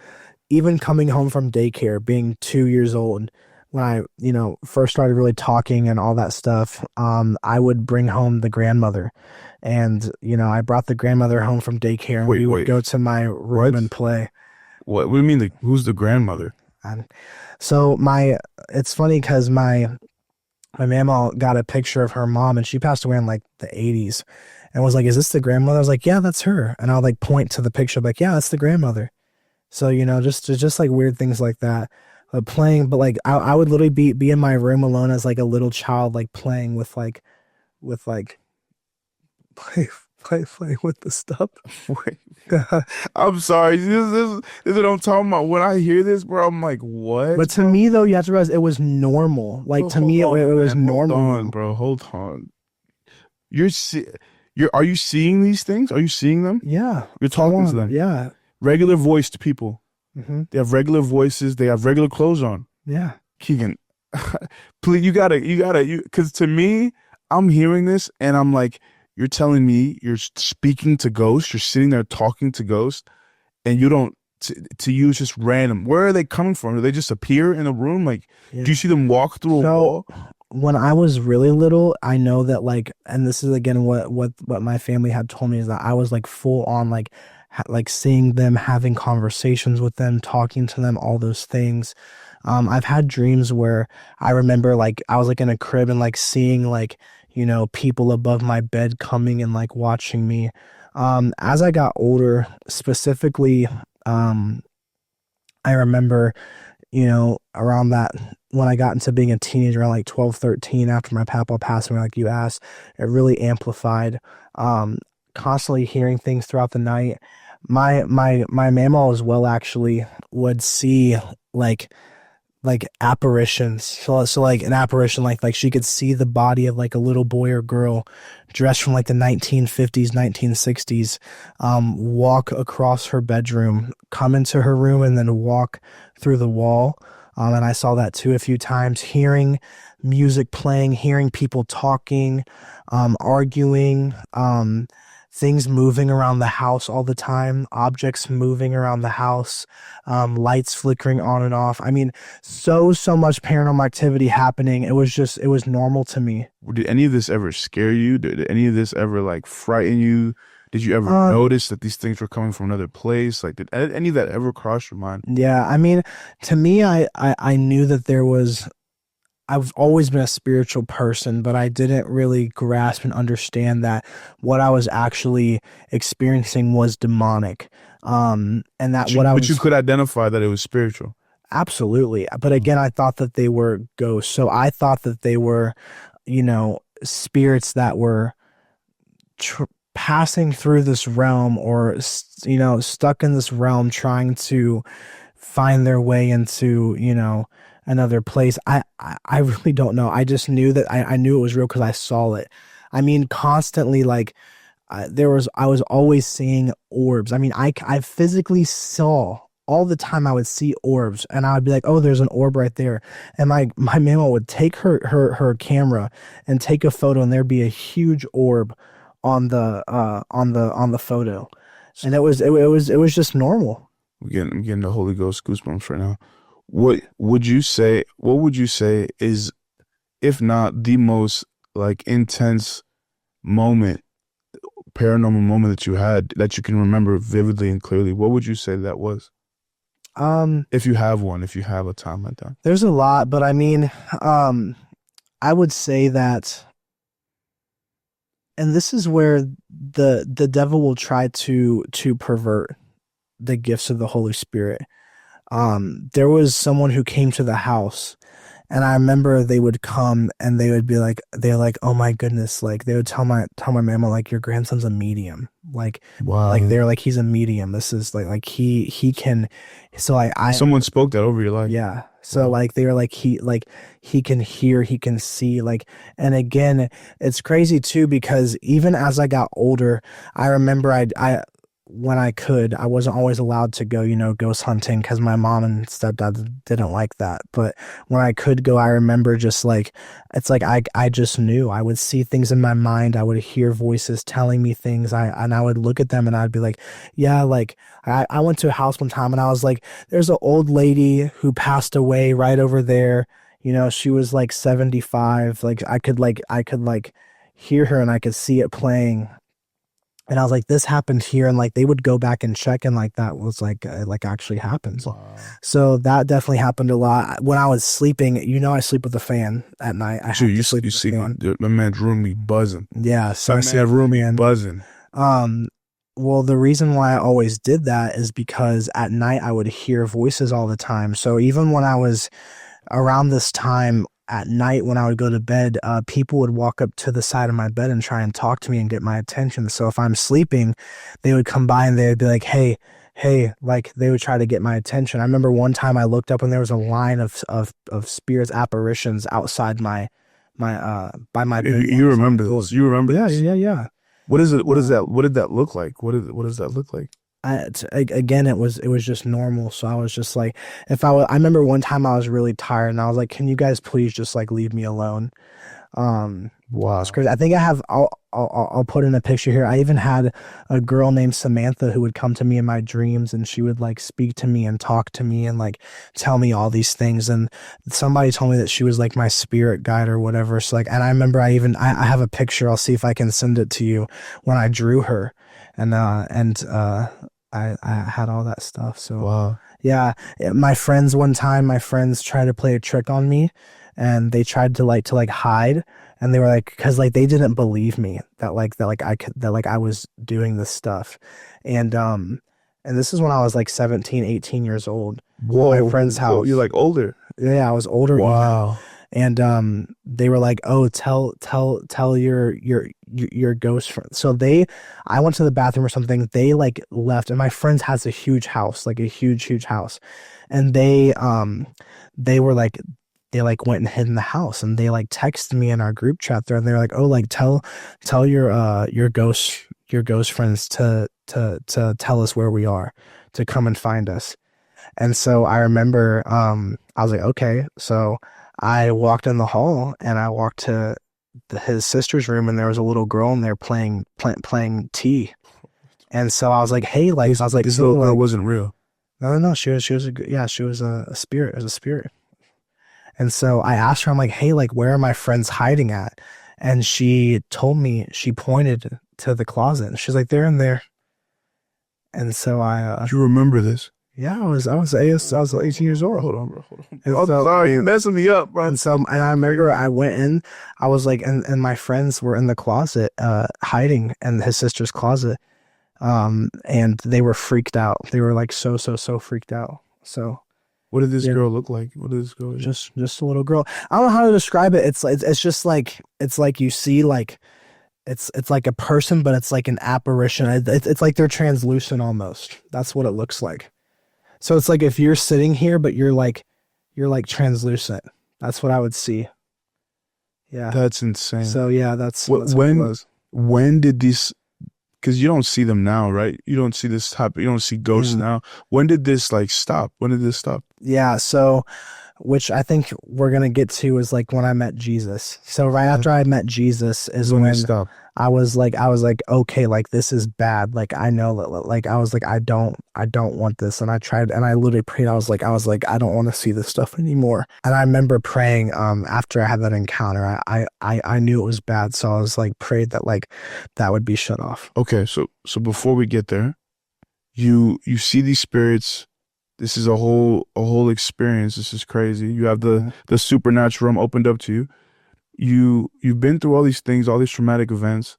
S1: Even coming home from daycare, being 2 years old, when I, first started really talking and all that stuff, I would bring home the grandmother. And, I brought the grandmother home from daycare and we would go to my room and play.
S2: What do you mean? Who's the grandmother?
S1: So it's funny because my mama got a picture of her mom and she passed away in like the 80s. And was like, is this the grandmother? I was like, yeah, that's her. And I'll like point to the picture, like, yeah, that's the grandmother. So, just like weird things like that. Playing, but like I would literally be in my room alone as like a little child, like playing with play with the stuff.
S2: I'm sorry. This is what I'm talking about. When I hear this, bro, I'm like, what?
S1: But to me though, you have to realize it was normal. Like to me, it was normal.
S2: Hold on, bro. Hold on. Are you seeing these things? Are you seeing them?
S1: Yeah.
S2: You're talking to them?
S1: Yeah.
S2: Regular voiced people.
S1: Mm-hmm.
S2: They have regular voices. They have regular clothes on.
S1: Yeah.
S2: Keegan, please, you gotta, because to me, I'm hearing this and I'm like, you're telling me you're speaking to ghosts. You're sitting there talking to ghosts and you don't, to use just random. Where are they coming from? Do they just appear in a room? Like, do you see them walk through a wall?
S1: When I was really little, I know that like, and this is again what my family had told me, is that I was like full on like seeing them, having conversations with them, talking to them, all those things. I've had dreams where I remember like I was like in a crib and like seeing like, people above my bed coming and like watching me. As I got older, specifically, I remember, around that, when I got into being a teenager, around like 12, 13, after my papa passed away, like you asked, it really amplified, constantly hearing things throughout the night. My mama as well actually would see like apparitions. So like an apparition, like she could see the body of like a little boy or girl dressed from like the 1950s, 1960s, walk across her bedroom, come into her room, and then walk through the wall. And I saw that too a few times, hearing music playing, hearing people talking, arguing, things moving around the house all the time, objects moving around the house, lights flickering on and off. I mean, so much paranormal activity happening. It was normal to me.
S2: Did any of this ever scare you? Did any of this ever like frighten you? Did you ever notice that these things were coming from another place? Like, did any of that ever cross your mind?
S1: Yeah, I mean, to me, I knew that there was, I've always been a spiritual person, but I didn't really grasp and understand that what I was actually experiencing was demonic. And that what I
S2: But
S1: was
S2: you could identify that it was spiritual.
S1: absolutely. But again, I thought that they were ghosts. So I thought that they were, spirits that were passing through this realm, or stuck in this realm trying to find their way into another place. I really don't know. I just knew that I knew it was real because I saw it. I mean, constantly, like I was always seeing orbs. I mean, I physically saw all the time. I would see orbs, and I would be like, "Oh, there's an orb right there." And my mama would take her camera and take a photo, and there'd be a huge orb on the photo, and it was just normal.
S2: I'm getting the Holy Ghost goosebumps right now. What would you say is, if not the most like intense moment, paranormal moment that you had that you can remember vividly and clearly? What would you say that was? If you have one, if you have a time like that.
S1: There's a lot, but I mean, I would say that, and this is where the devil will try to pervert the gifts of the Holy Spirit. There was someone who came to the house, and I remember they would come and they're like, "Oh my goodness," like they would tell my mama, like, "Your grandson's a medium." Like,
S2: wow.
S1: Like they're like, "He's a medium. This is like he can." So I
S2: someone spoke that over your life.
S1: Yeah. So like they were like, he can hear, he can see, like, and again, it's crazy too, because even as I got older, I remember when I could, I wasn't always allowed to go, ghost hunting, because my mom and stepdad didn't like that. But when I could go, I remember just like, it's like I just knew. I would see things in my mind. I would hear voices telling me things. And I would look at them and I'd be like, yeah, like I went to a house one time and I was like, there's an old lady who passed away right over there. She was like 75. Like I could hear her and I could see it playing. And I was like, this happened here. And like, they would go back and check, and like, that was like actually happened.
S2: Wow.
S1: So that definitely happened a lot. When I was sleeping, I sleep with a fan at night.
S2: You sleep my man's room be buzzing.
S1: Yeah. So I see a room in
S2: buzzing.
S1: Well, the reason why I always did that is because at night I would hear voices all the time. So even when I was around this time, at night when I would go to bed, people would walk up to the side of my bed and try and talk to me and get my attention. So if I'm sleeping, they would come by and they would be like, hey, like they would try to get my attention. I remember one time I looked up and there was a line of spirits, apparitions outside by my bed.
S2: You remember those? You remember?
S1: Yeah.
S2: What is it? What is that? What did that look like? What does that look like?
S1: Again, it was just normal. So I was just like, I remember one time I was really tired and I was like, can you guys please just like leave me alone? Wow, it's crazy. I think I'll put in a picture here. I even had a girl named Samantha who would come to me in my dreams, and she would like speak to me and talk to me and like tell me all these things. And somebody told me that she was like my spirit guide or whatever. So like, and I remember I have a picture. I'll see if I can send it to you when I drew her, and I had all that stuff. So
S2: wow.
S1: Yeah, my friends tried to play a trick on me, and they tried to hide, and they were like, because like they didn't believe me that I was doing this stuff, and this is when I was like 17, 18 years old.
S2: Whoa,
S1: my friend's house.
S2: You're like older.
S1: Yeah, I was older.
S2: Wow.
S1: And they were like, oh, tell your ghost friend. So I went to the bathroom or something. They like left, and my friend has a huge house, like a huge house. And they were like, they like went and hid in the house, and they like texted me in our group chat there, and they were like, oh, like tell your ghost friends to tell us where we are, to come and find us. And so I remember I was like, okay. So I walked in the hall and I walked to his sister's room, and there was a little girl in there playing tea. And so I was like, hey, like, I was like,
S2: this little girl wasn't real.
S1: No, she was a spirit. It was a spirit. And so I asked her, I'm like, hey, like, where are my friends hiding at? And she told me, she pointed to the closet, and she's like, they're in there. And so
S2: do you remember this?
S1: Yeah, I was 18 years old.
S2: Hold on, bro. Hold on.
S1: And
S2: Oh,
S1: so,
S2: sorry, you're messing me up, bro.
S1: and I remember I went in, I was like, and my friends were in the closet, hiding in his sister's closet. And they were freaked out. They were like so freaked out. So
S2: What did this
S1: yeah,
S2: girl look like? What did this girl?
S1: just a little girl. I don't know how to describe it. It's just like, it's like you see like, it's like a person, but it's like an apparition. It's like they're translucent almost. That's what it looks like. So it's like if you're sitting here, but you're like translucent. That's what I would see. Yeah.
S2: That's insane.
S1: So yeah, that's
S2: What,
S1: what it
S2: when
S1: was.
S2: when did these? Because you don't see them now, right? You don't see this type. You don't see ghosts
S1: Mm.
S2: now. When did this like stop? When did this stop?
S1: Yeah. So, which I think we're gonna get to is like when I met Jesus. So right after I met Jesus is
S2: When
S1: when
S2: it stopped?
S1: I was like, okay, like this is bad. Like I know that, like I was like, I don't want this. And I tried, and I literally prayed. I was like, I don't want to see this stuff anymore. And I remember praying, after I had that encounter, I knew it was bad. So I was like, prayed that like that would be shut off.
S2: Okay, so before we get there, you see these spirits. This is a whole experience. This is crazy. You have the supernatural realm opened up to you. You've been through all these things, all these traumatic events,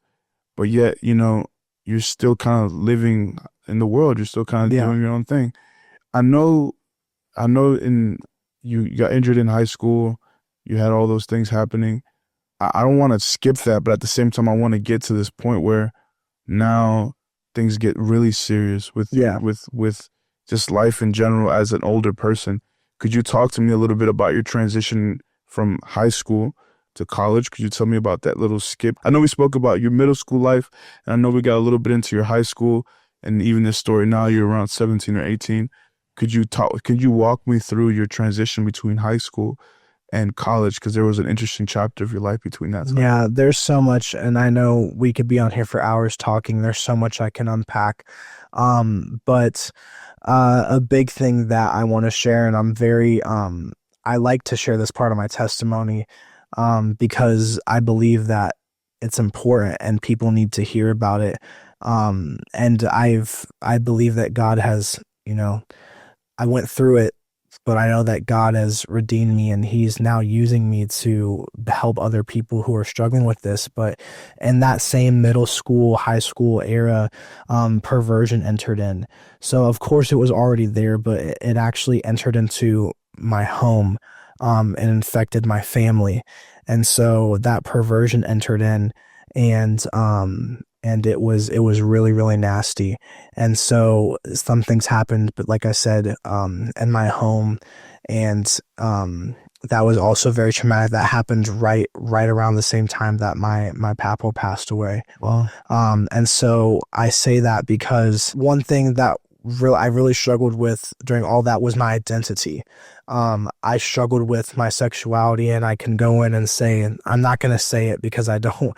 S2: but yet, you're still kind of living in the world. You're still kind of
S1: Yeah.
S2: doing your own thing. I know you got injured in high school. You had all those things happening. I don't want to skip that, but at the same time, I want to get to this point where now things get really serious with
S1: Yeah.
S2: with just life in general as an older person. Could you talk to me a little bit about your transition from high school to college? Could you tell me about that little skip? I know we spoke about your middle school life, and I know we got a little bit into your high school, and even this story now you're around 17 or 18. Could you walk me through your transition between high school and college? Because there was an interesting chapter of your life between that time.
S1: Yeah, there's so much, and I know we could be on here for hours talking. There's so much I can unpack. But a big thing that I want to share, and I like to share this part of my testimony, because I believe that it's important and people need to hear about it. And I believe that God has, I went through it, but I know that God has redeemed me and he's now using me to help other people who are struggling with this. But in that same middle school, high school era, perversion entered in. So of course it was already there, but it actually entered into my home, and infected my family. And so that perversion entered in, and it was really, really nasty. And so some things happened, but like I said, in my home, and that was also very traumatic. That happened right around the same time that my papa passed away.
S2: Wow.
S1: And so I say that because one thing that I really struggled with during all that was my identity. I struggled with my sexuality, and I can go in and say, and I'm not going to say it because I don't,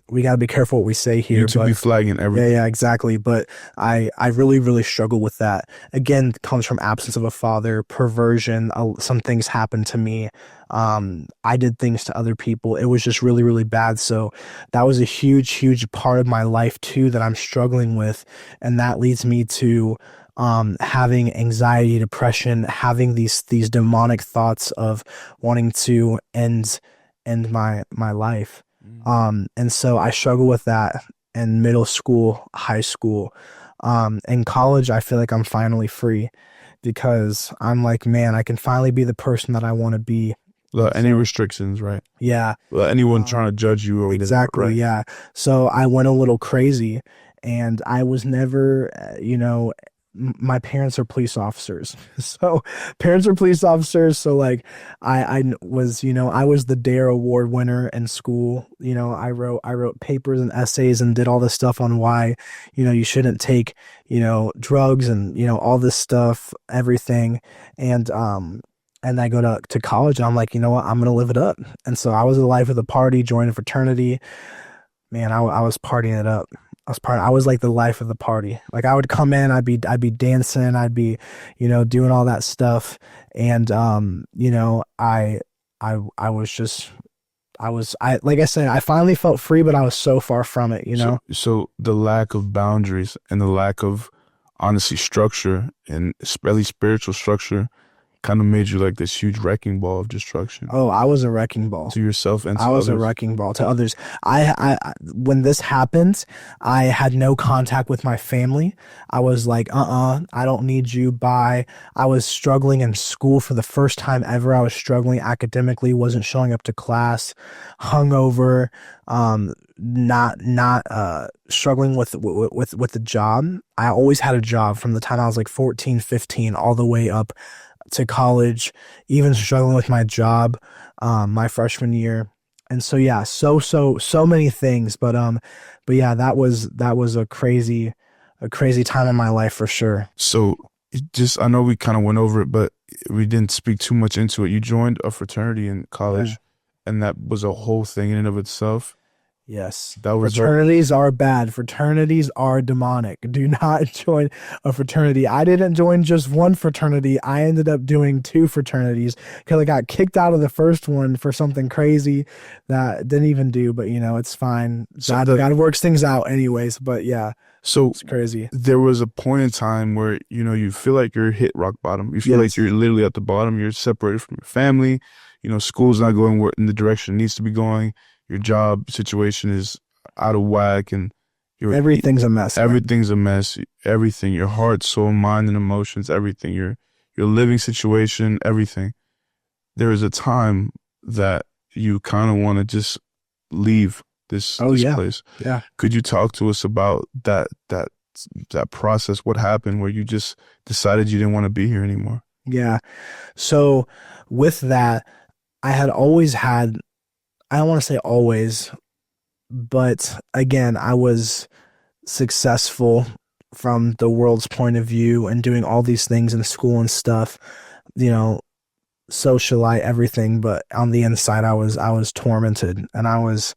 S1: we got to be careful what we say here.
S2: You to be flagging everything.
S1: Yeah, exactly. But I really, really struggle with that. Again, it comes from absence of a father, perversion. Some things happened to me. I did things to other people. It was just really, really bad. So that was a huge, huge part of my life too that I'm struggling with. And that leads me to having anxiety, depression, having these demonic thoughts of wanting to end my life. And so I struggle with that in middle school, high school. In college, I feel like I'm finally free because I'm like, man, I can finally be the person that I want to be.
S2: Any restrictions, right?
S1: Yeah.
S2: Anyone trying to judge you or whatever,
S1: Exactly.
S2: right?
S1: Yeah. So I went a little crazy, and I was never, my parents are police officers. So parents are police officers. So like I was, I was the DARE award winner in school. I wrote papers and essays and did all this stuff on why, you shouldn't take, drugs and, all this stuff, everything. And I go to college, and I'm like, you know what, I'm going to live it up. And so I was the life of the party, joined a fraternity. Man, I was partying it up. I was like the life of the party. Like I would come in, I'd be dancing, I'd be, doing all that stuff. And, like I said, I finally felt free, but I was so far from it,
S2: So the lack of boundaries and the lack of honestly, structure, and especially spiritual structure, kind of made you like this huge wrecking ball of destruction
S1: Oh, I was a wrecking ball.
S2: to yourself and to
S1: I was a
S2: others.
S1: wrecking ball to others. When this happened, I had no contact with my family. I was like, I don't need you. Bye. I was struggling in school for the first time ever. I was struggling academically, wasn't showing up to class, hungover, not struggling with the job. I always had a job from the time I was like 14, 15, all the way up to college, even struggling with my job, my freshman year. And so, yeah, so many things, but yeah, that was a crazy time in my life for sure.
S2: So just, I know we kind of went over it, but we didn't speak too much into it. You joined a fraternity in college, and that was a whole thing in and of itself.
S1: Yes.
S2: That was
S1: Fraternities are bad. Fraternities are demonic. Do not join a fraternity. I didn't join just one fraternity. I ended up doing 2 fraternities because I got kicked out of the first one for something crazy that didn't even do, but it's fine.
S2: So
S1: God works things out anyways, but yeah,
S2: so
S1: it's crazy.
S2: there was a point in time where, you feel like you're hit rock bottom. You feel like you're literally at the bottom. You're separated from your family. School's not going in the direction it needs to be going. Your job situation is out of whack, and
S1: Everything's a mess.
S2: Everything's a mess. Everything, your heart, soul, mind, and emotions, everything, your living situation, everything. There is a time that you kind of want to just leave this place.
S1: Yeah.
S2: Could you talk to us about that process? What happened where you just decided you didn't want to be here anymore?
S1: Yeah. So with that, I had always had, I don't want to say always, but again, I was successful from the world's point of view and doing all these things in school and stuff, socialite, everything. But on the inside, I was tormented and I was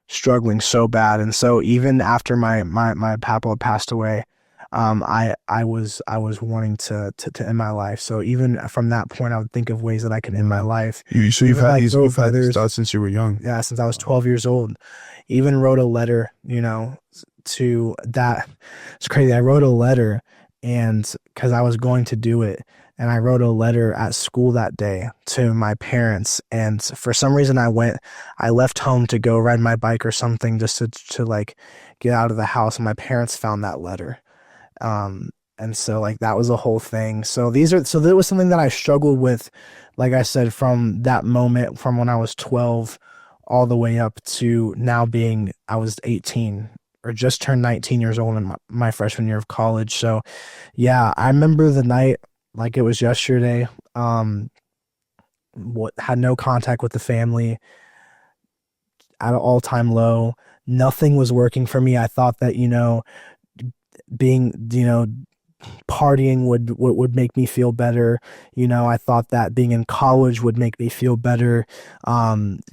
S1: struggling so bad. And so even after my papa had passed away, I was wanting to end my life. So even from that point, I would think of ways that I could end my life.
S2: You've had these thoughts since you were young.
S1: Yeah, since I was 12 years old. Even wrote a letter, to that. It's crazy. I wrote a letter, and because I was going to do it, and I wrote a letter at school that day to my parents. And for some reason, I left home to go ride my bike or something just to like get out of the house. And my parents found that letter. And so like that was a whole thing. So there was something that I struggled with, like I said, from that moment, from when I was 12 all the way up to now I was 18 or just turned 19 years old in my freshman year of college. So yeah, I remember the night like it was yesterday. Had no contact with the family, at an all-time low. Nothing was working for me. I thought that, being, partying would make me feel better. I thought that being in college would make me feel better.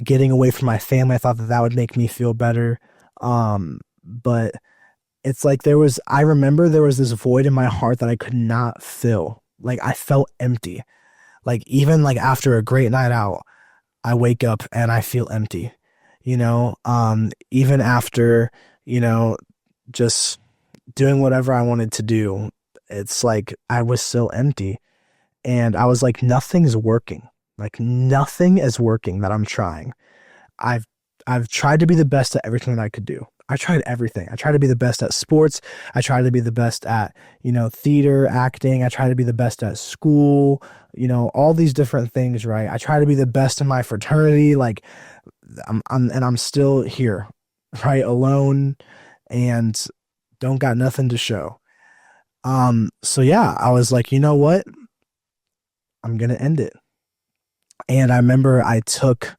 S1: Getting away from my family, I thought that would make me feel better. But it's like I remember there was this void in my heart that I could not fill. Like I felt empty. Like even like after a great night out, I wake up and I feel empty, even after, just doing whatever I wanted to do. It's like I was still empty, and I was like, nothing's working. Like nothing is working that I'm trying. I've tried to be the best at everything that I could do. I tried everything. I tried to be the best at sports. I tried to be the best at, theater, acting. I tried to be the best at school, all these different things, right? I try to be the best in my fraternity. Like I'm still here, right? Alone and don't got nothing to show. So yeah, I was like, you know what? I'm going to end it. And I remember I took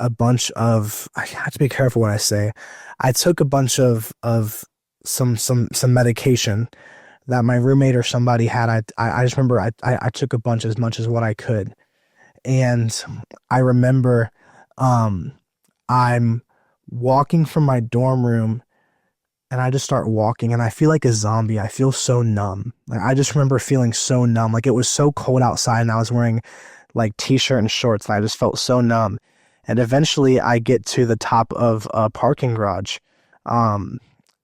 S1: a bunch of, I have to be careful what I say. I took a bunch of some medication that my roommate or somebody had. I just remember I took a bunch, as much as what I could. And I remember, I'm walking from my dorm room, and I just start walking, and I feel like a zombie. I feel so numb. Like I just remember feeling so numb. Like it was so cold outside, and I was wearing like t-shirt and shorts, and I just felt so numb. And eventually I get to the top of a parking garage.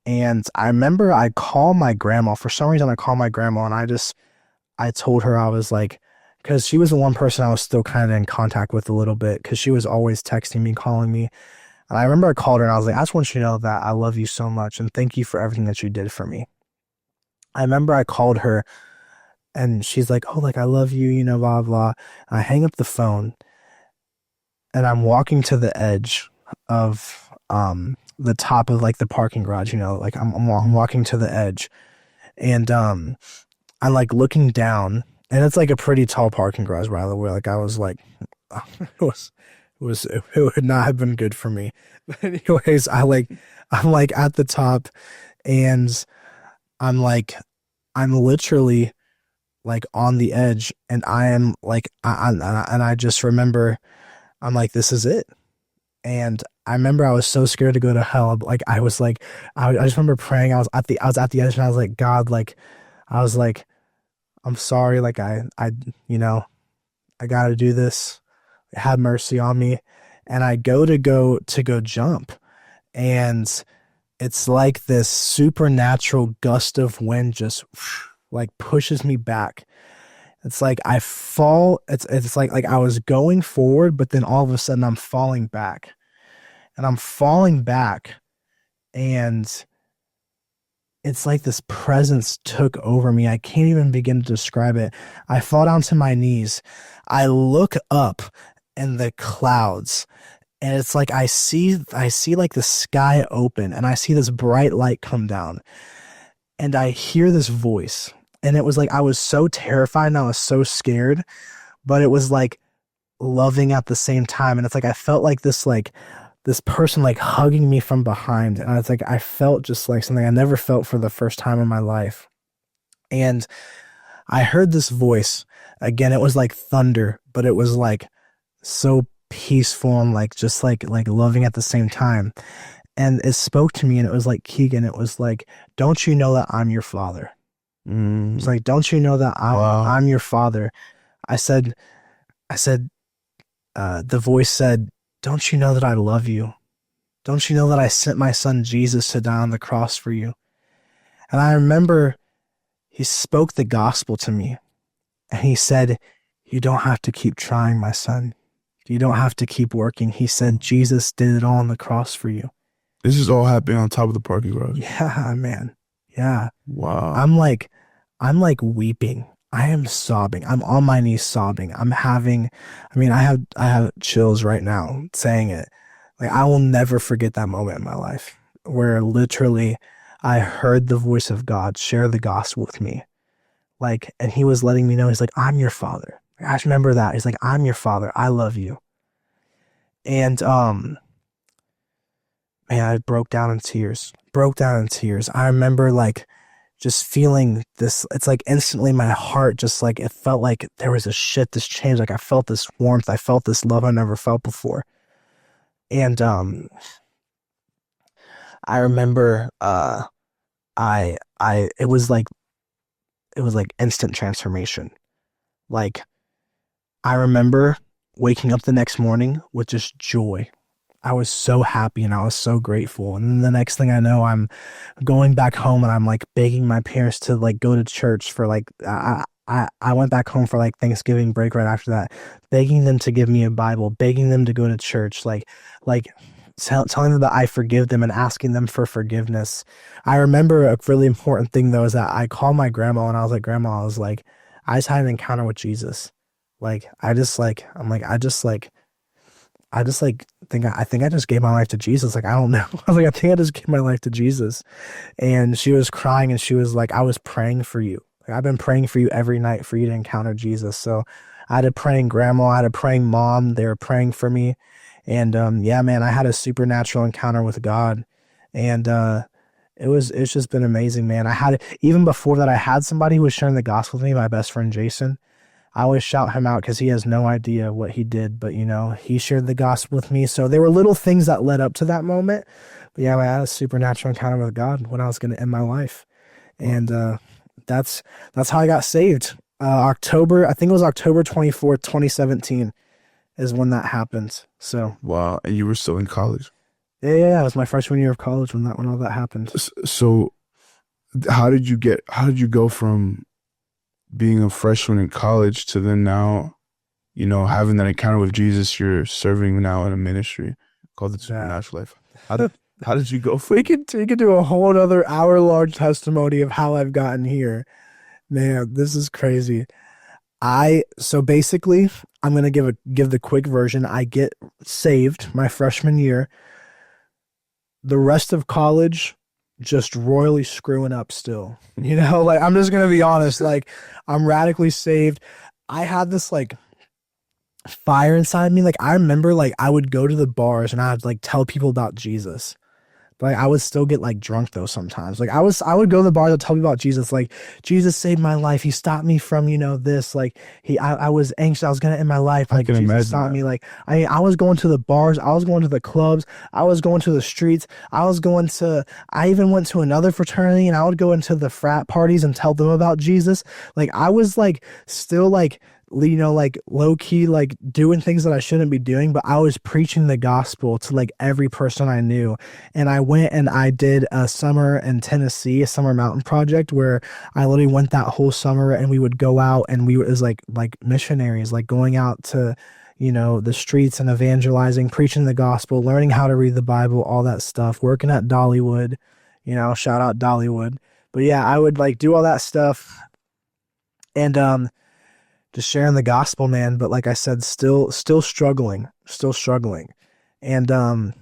S1: And I remember I called my grandma. For some reason, I called my grandma, and I told her, I was like, because she was the one person I was still kind of in contact with a little bit, because she was always texting me, calling me. And I remember I called her and I was like, I just want you to know that I love you so much and thank you for everything that you did for me. I remember I called her and she's like, oh, like, I love you, you know, blah, blah. And I hang up the phone and I'm walking to the edge of the top of like the parking garage, you know, like I'm walking to the edge, and I'm like looking down, and it's like a pretty tall parking garage, by the way. Like I was like, it would not have been good for me. But anyways, I'm like at the top, and I'm literally like on the edge, and I am like, I just remember, I'm like, this is it. And I remember I was so scared to go to hell. Like I was like, I just remember praying. I was at the edge, and I was like, God, like, I was like, I'm sorry. Like you know, I got to do this. Have mercy on me. And I go to jump, and it's like this supernatural gust of wind just like pushes me back. It's like I fall. It's like I was going forward, but then all of a sudden I'm falling back. And I'm falling back, and it's like this presence took over me. I can't even begin to describe it. I fall down to my knees. I look up in the clouds, and it's like I see like the sky open, and I see this bright light come down, and I hear this voice. And it was like I was so terrified and I was so scared, but it was like loving at the same time. And it's like I felt like this person like hugging me from behind, and I felt just like something I never felt for the first time in my life. And I heard this voice again. It was like thunder, but it was like so peaceful and like just like loving at the same time. And it spoke to me, and it was like, Keegan, it was like, don't you know that I'm your father? It's like, don't you know that I'm your father? I said, the voice said, don't you know that I love you? Don't you know that I sent my son Jesus to die on the cross for you? And I remember he spoke the gospel to me, and he said, you don't have to keep trying, my son. You don't have to keep working. He said, Jesus did it all on the cross for you.
S2: This is all happening on top of the parking garage.
S1: Yeah, man. Yeah.
S2: Wow.
S1: I'm like weeping. I am sobbing. I'm on my knees sobbing. I have chills right now saying it. Like, I will never forget that moment in my life where literally I heard the voice of God share the gospel with me. Like, and he was letting me know, he's like, I'm your father. I just remember that. He's like, I'm your father. I love you. And, man, I broke down in tears. I remember like just feeling this. It's like instantly my heart just like, it felt like there was this change. Like I felt this warmth. I felt this love I never felt before. And I remember it was like instant transformation. Like I remember waking up the next morning with just joy. I was so happy and I was so grateful. And then the next thing I know, I'm going back home, and I'm like begging my parents to like go to church for like, I went back home for like Thanksgiving break right after that, begging them to give me a Bible, begging them to go to church, telling them that I forgive them and asking them for forgiveness. I remember a really important thing though, is that I called my grandma, and I was like, Grandma, I was like, I just had an encounter with Jesus. Like, I think I just gave my life to Jesus. Like, I don't know. I was like, I think I just gave my life to Jesus. And she was crying, and she was like, I was praying for you. Like, I've been praying for you every night for you to encounter Jesus. So I had a praying grandma, I had a praying mom. They were praying for me. And yeah, man, I had a supernatural encounter with God. And it's just been amazing, man. Even before that, I had somebody who was sharing the gospel with me, my best friend Jason. I always shout him out because he has no idea what he did, but he shared the gospel with me. So there were little things that led up to that moment. But yeah, I had a supernatural encounter with God when I was going to end my life. And that's how I got saved. I think it was October 24th, 2017 is when that happened. So
S2: wow. And you were still in college?
S1: Yeah. It was my freshman year of college when all that happened.
S2: So how did you go from being a freshman in college to then now, having that encounter with Jesus? You're serving now in a ministry called the Supernatural Life. How did you go from?
S1: We could do a whole other hour-long testimony of how I've gotten here. Man, this is crazy. So basically, I'm gonna give the quick version. I get saved my freshman year. The rest of college, just royally screwing up still. Like, I'm just gonna be honest. Like, I'm radically saved. I had this like fire inside me. Like, I remember like I would go to the bars and I'd like tell people about Jesus. But like, I would still get like drunk though sometimes. Like I would go to the bar to tell people about Jesus. Like, Jesus saved my life. He stopped me from, this. Like I was anxious. I was gonna end my life. Like, Jesus stopped me. Like I was going to the bars. I was going to the clubs. I was going to the streets. I even went to another fraternity, and I would go into the frat parties and tell them about Jesus. Like, I was like still like, like low key, like doing things that I shouldn't be doing, but I was preaching the gospel to like every person I knew. And I went and I did a summer in Tennessee, a summer mountain project, where I literally went that whole summer, and we would go out, and it was like missionaries, like going out to, the streets and evangelizing, preaching the gospel, learning how to read the Bible, all that stuff, working at Dollywood, shout out Dollywood. But yeah, I would like do all that stuff, and just sharing the gospel, man. But like I said, still struggling. And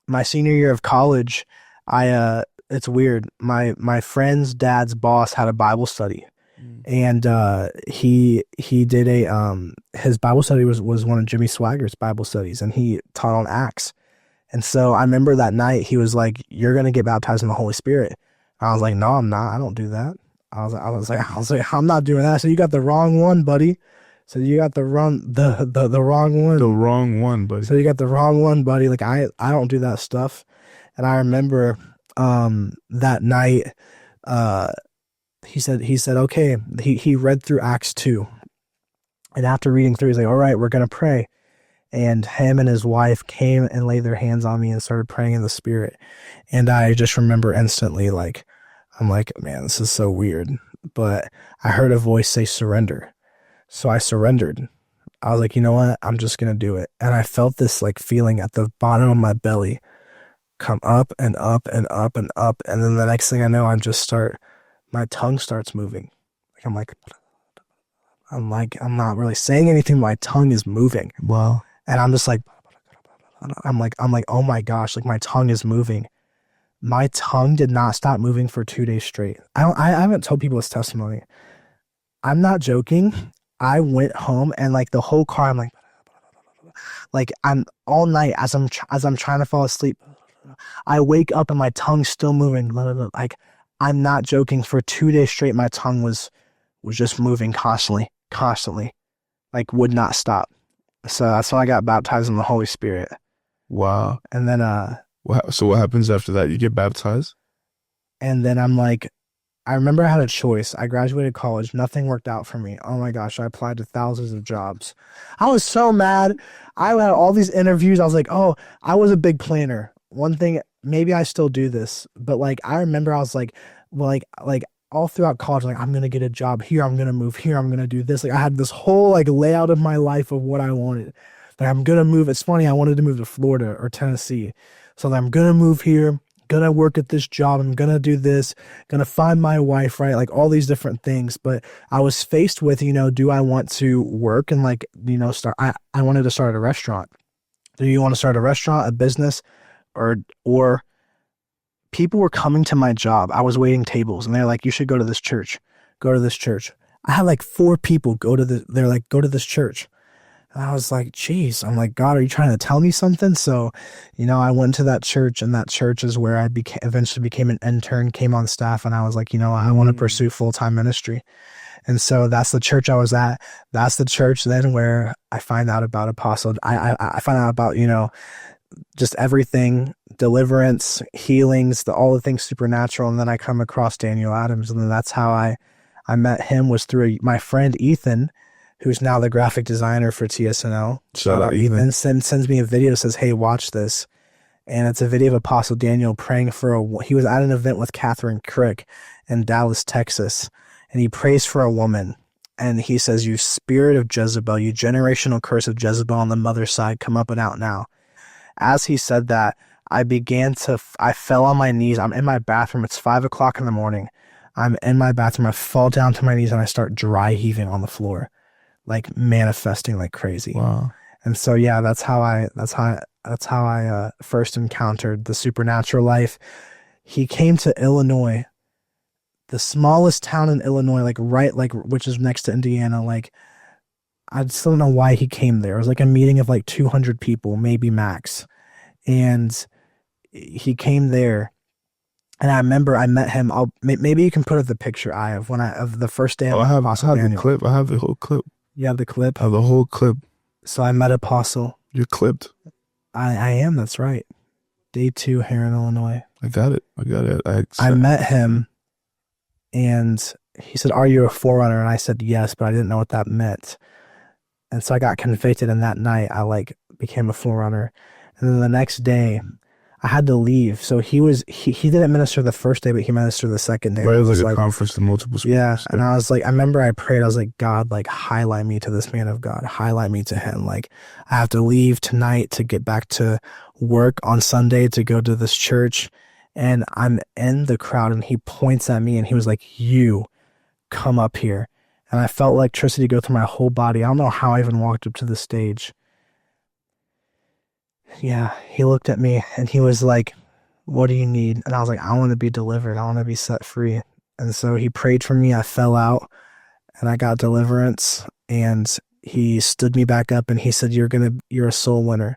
S1: my senior year of college, it's weird. My friend's dad's boss had a Bible study, and he did his Bible study was one of Jimmy Swaggart's Bible studies, and he taught on Acts. And so I remember that night he was like, "You're gonna get baptized in the Holy Spirit." I was like, "No, I'm not. I don't do that." I was like, I'm not doing that. So you got the wrong one, buddy. So you got the wrong one.
S2: The wrong one, buddy.
S1: So you got the wrong one, buddy. Like I don't do that stuff. And I remember that night, he said, okay. He read through Acts 2. And after reading through, he's like, all right, we're gonna pray. And him and his wife came and laid their hands on me and started praying in the Spirit. And I just remember instantly, like, I'm like, man, this is so weird. But I heard a voice say surrender. So I surrendered. I was like, you know what? I'm just going to do it. And I felt this like feeling at the bottom of my belly come up and up and up and up. And then the next thing I know, my tongue starts moving. I'm not really saying anything. My tongue is moving.
S2: Wow.
S1: And I'm just like, I'm like, oh my gosh, like my tongue is moving. My tongue did not stop moving for 2 days straight. I haven't told people this testimony. I'm not joking. I went home and like the whole car, I'm like I'm all night as I'm trying to fall asleep. I wake up and my tongue's still moving. Like, I'm not joking. For 2 days straight, my tongue was just moving constantly, like would not stop. So that's when I got baptized in the Holy Spirit.
S2: Wow.
S1: And then
S2: so what happens after that? You get baptized?
S1: And then I'm like, I remember I had a choice. I graduated college. Nothing worked out for me. Oh my gosh. I applied to thousands of jobs. I was so mad. I had all these interviews. I was like, oh, I was a big planner. One thing, maybe I still do this, but like, I remember I was like, well, like all throughout college, like, I'm going to get a job here. I'm going to move here. I'm going to do this. Like, I had this whole like layout of my life of what I wanted. Like, I'm going to move. It's funny. I wanted to move to Florida or Tennessee. So I'm going to move here, going to work at this job. I'm going to do this, going to find my wife, right? Like all these different things. But I was faced with, do I want to work and like, start, I wanted to start a restaurant. Do you want to start a restaurant, a business, or people were coming to my job. I was waiting tables and they're like, you should go to this church, go to this church. I had like 4 people they're like, go to this church. And I was like, geez, I'm like, God, are you trying to tell me something? So, I went to that church, and that church is where I eventually became an intern, came on staff. And I was like, I want to pursue full-time ministry. And so that's the church I was at. That's the church then where I find out about apostle. I find out about, just everything, deliverance, healings, all the things supernatural. And then I come across Daniel Adams. And then that's how I met him, was through my friend Ethan, who's now the graphic designer for TSNL.
S2: Shout out Ethan.
S1: And sends me a video, says, hey, watch this. And it's a video of Apostle Daniel praying he was at an event with Catherine Crick in Dallas, Texas, and he prays for a woman. And he says, "You spirit of Jezebel, you generational curse of Jezebel on the mother's side, come up and out now." As he said that, I fell on my knees. I'm in my bathroom. It's 5 o'clock in the morning. I'm in my bathroom. I fall down to my knees and I start dry heaving on the floor, like manifesting like crazy.
S2: Wow.
S1: And so, yeah, that's how I first encountered the supernatural life. He came to Illinois, the smallest town in Illinois, which is next to Indiana. Like, I still don't know why he came there. It was like a meeting of like 200 people, maybe max. And he came there, and I remember I met him. Maybe you can put up the picture of the first day.
S2: I have the clip. I have the whole clip.
S1: You have the clip?
S2: I have the whole clip.
S1: So I met Apostle.
S2: You're clipped.
S1: I am. That's right. Day 2 here in Illinois.
S2: I got it.
S1: I met him, and he said, "Are you a Forerunner?" And I said, "Yes," but I didn't know what that meant. And so I got convicted, and that night I became a Forerunner. And then the next day I had to leave. So he didn't minister the first day, but he ministered the second day.
S2: Right, it was like a conference to multiple speakers.
S1: Yeah. And I was like, I remember I prayed, I was like, "God, like, highlight me to this man of God, highlight me to him. Like, I have to leave tonight to get back to work on Sunday to go to this church." And I'm in the crowd, and he points at me, and he was like, "You come up here." And I felt electricity go through my whole body. I don't know how I even walked up to the stage. Yeah, he looked at me and he was like, "What do you need?" And I was like, "I want to be delivered. I want to be set free." And so he prayed for me. I fell out and I got deliverance, and he stood me back up and he said, "You're a soul winner."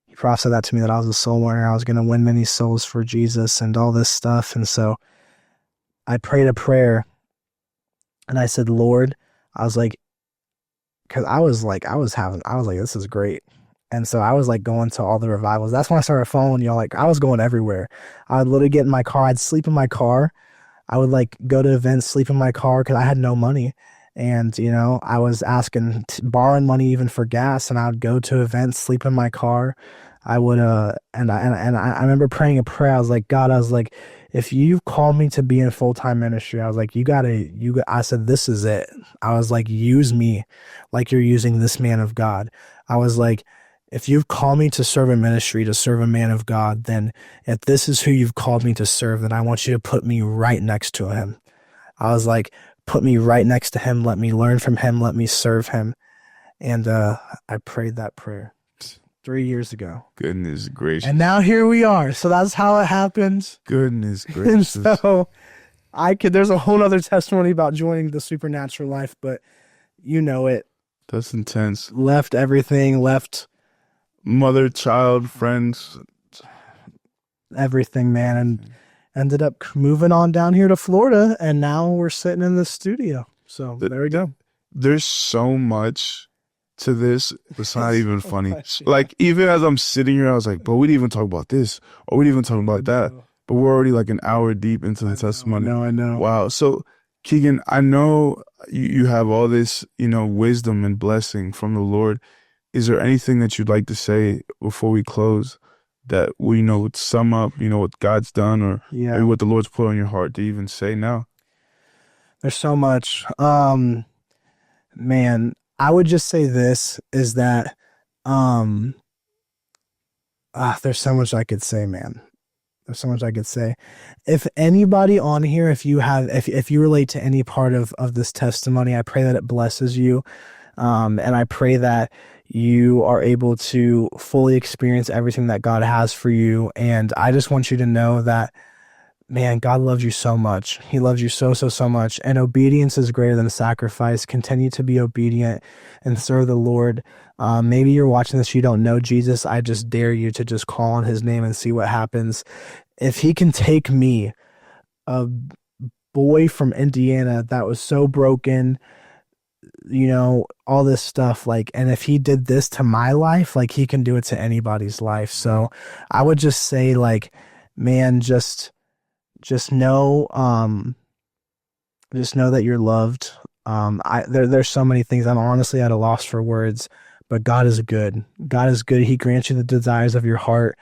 S1: He prophesied that to me, that I was a soul winner. I was going to win many souls for Jesus and all this stuff. And so I prayed a prayer, and I said, "Lord," I was like, because I was like, "This is great." And so I was like going to all the revivals. That's when I started following y'all. Like, I was going everywhere. I would literally get in my car. I'd sleep in my car. I would like go to events, sleep in my car because I had no money. And, I was borrowing money even for gas, and I would go to events, sleep in my car. I would, and I remember praying a prayer. I was like, "God," I was like, "if you've called me to be in full-time ministry," I was like, I said, "This is it." I was like, "Use me like you're using this man of God." I was like, "If you've called me to serve a ministry, to serve a man of God, then if this is who you've called me to serve, then I want you to put me right next to him." I was like, "Put me right next to him. Let me learn from him. Let me serve him." And I prayed that prayer 3 years ago.
S2: Goodness gracious.
S1: And now here we are. So that's how it happened.
S2: Goodness
S1: And
S2: gracious.
S1: so there's a whole other testimony about joining the supernatural life, but you know it.
S2: That's intense.
S1: Left everything, left
S2: Mother, child, friends.
S1: everything, man, and ended up moving on down here to Florida, and now we're sitting in the studio. So there we go.
S2: There's so much to this. It's not even funny. Like, even as I'm sitting here, I was like, "But we didn't even talk about this, or we didn't even talk about that." But we're already like an hour deep into the testimony.
S1: I know.
S2: Wow. So, Keegan, I know you have all this, wisdom and blessing from the Lord. Is there anything that you'd like to say before we close that we would sum up, what God's done, or maybe what the Lord's put on your heart to even say now?
S1: There's so much. Man, I would just say this is that there's so much I could say, man. There's so much I could say. If anybody on here, if you relate to any part of this testimony, I pray that it blesses you. And I pray that you are able to fully experience everything that God has for you. And I just want you to know that, man, God loves you so much. He loves you so, so, so much. And obedience is greater than sacrifice. Continue to be obedient and serve the Lord. Maybe you're watching this, you don't know Jesus. I just dare you to just call on his name and see what happens. If he can take me, a boy from Indiana that was so broken, all this stuff, and if he did this to my life, he can do it to anybody's life. So I would just say, man, just know that you're loved. There's so many things. I'm honestly at a loss for words, but God is good. God is good. He grants you the desires of your heart.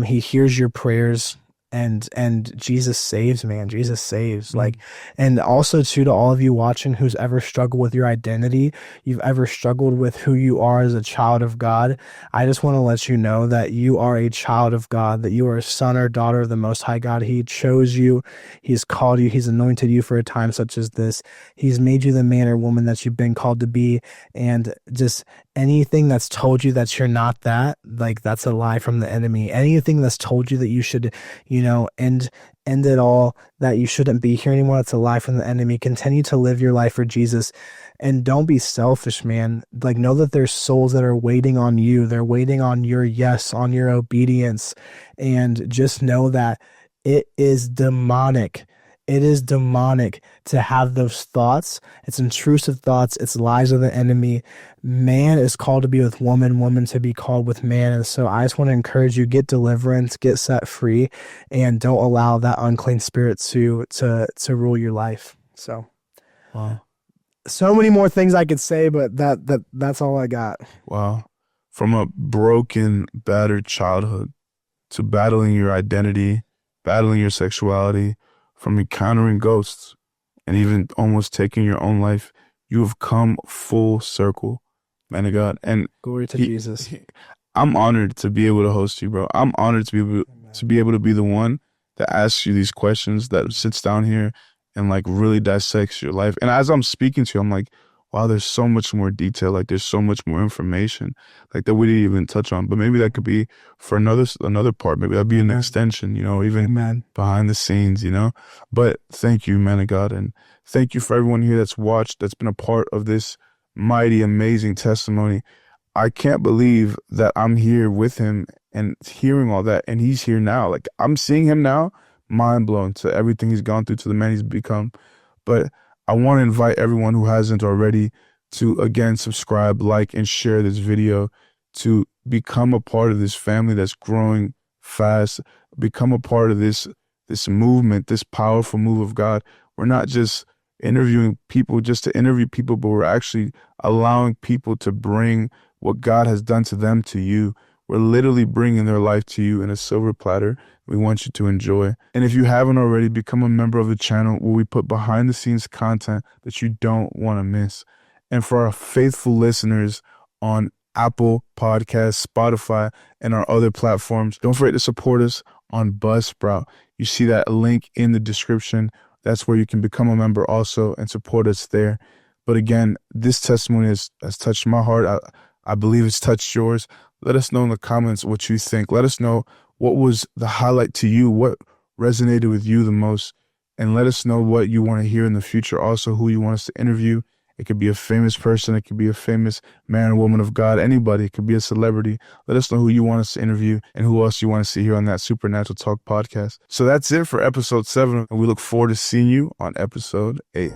S1: He hears your prayers, and Jesus saves, man. Jesus saves. Like, and also too, to all of you watching who's ever struggled with your identity, you've ever struggled with who you are as a child of God, I just want to let you know that you are a child of God, that you are a son or daughter of the Most High God. He chose you. He's called you. He's anointed you for a time such as this. He's made you the man or woman that you've been called to be. And just anything that's told you that you're not that, like, that's a lie from the enemy. Anything that's told you that you should, end it all, that you shouldn't be here anymore, that's a lie from the enemy. Continue to live your life for Jesus, and don't be selfish, man. Like, know that there's souls that are waiting on you. They're waiting on your yes, on your obedience, and just know that it is demonic. It is demonic to have those thoughts. It's intrusive thoughts. It's lies of the enemy. Man is called to be with woman, woman to be called with man. And so I just want to encourage you, get deliverance, get set free, and don't allow that unclean spirit to rule your life. So,
S2: Wow.
S1: So many more things I could say, but that's all I got.
S2: Wow. From a broken, battered childhood to battling your identity, battling your sexuality, from encountering ghosts and even almost taking your own life, you have come full circle, man of God. And
S1: glory to Jesus.
S2: I'm honored to be able to host you, bro. I'm honored to be able to be the one that asks you these questions, that sits down here and like really dissects your life. And as I'm speaking to you, I'm like, wow, there's so much more detail. Like, there's so much more information, like, that we didn't even touch on. But maybe that could be for another part. Maybe that'd be an extension, even behind the scenes, But thank you, man of God. And thank you for everyone here that's watched, that's been a part of this mighty, amazing testimony. I can't believe that I'm here with him and hearing all that. And he's here now. Like, I'm seeing him now, mind blown to everything he's gone through, to the man he's become. But I want to invite everyone who hasn't already to, again, subscribe, like, and share this video, to become a part of this family that's growing fast, become a part of this movement, this powerful move of God. We're not just interviewing people just to interview people, but we're actually allowing people to bring what God has done to them to you. We're literally bringing their life to you in a silver platter. We want you to enjoy. And if you haven't already, become a member of the channel, where we put behind the scenes content that you don't want to miss. And for our faithful listeners on Apple Podcasts, Spotify, and our other platforms, don't forget to support us on Buzzsprout. You see that link in the description. That's where you can become a member also and support us there. But again, this testimony has touched my heart. I believe it's touched yours. Let us know in the comments what you think. Let us know what was the highlight to you, what resonated with you the most, and let us know what you want to hear in the future. Also, who you want us to interview. It could be a famous person. It could be a famous man or woman of God, anybody. It could be a celebrity. Let us know who you want us to interview and who else you want to see here on that Supernatural Talk podcast. So that's it for episode 7, and we look forward to seeing you on episode 8.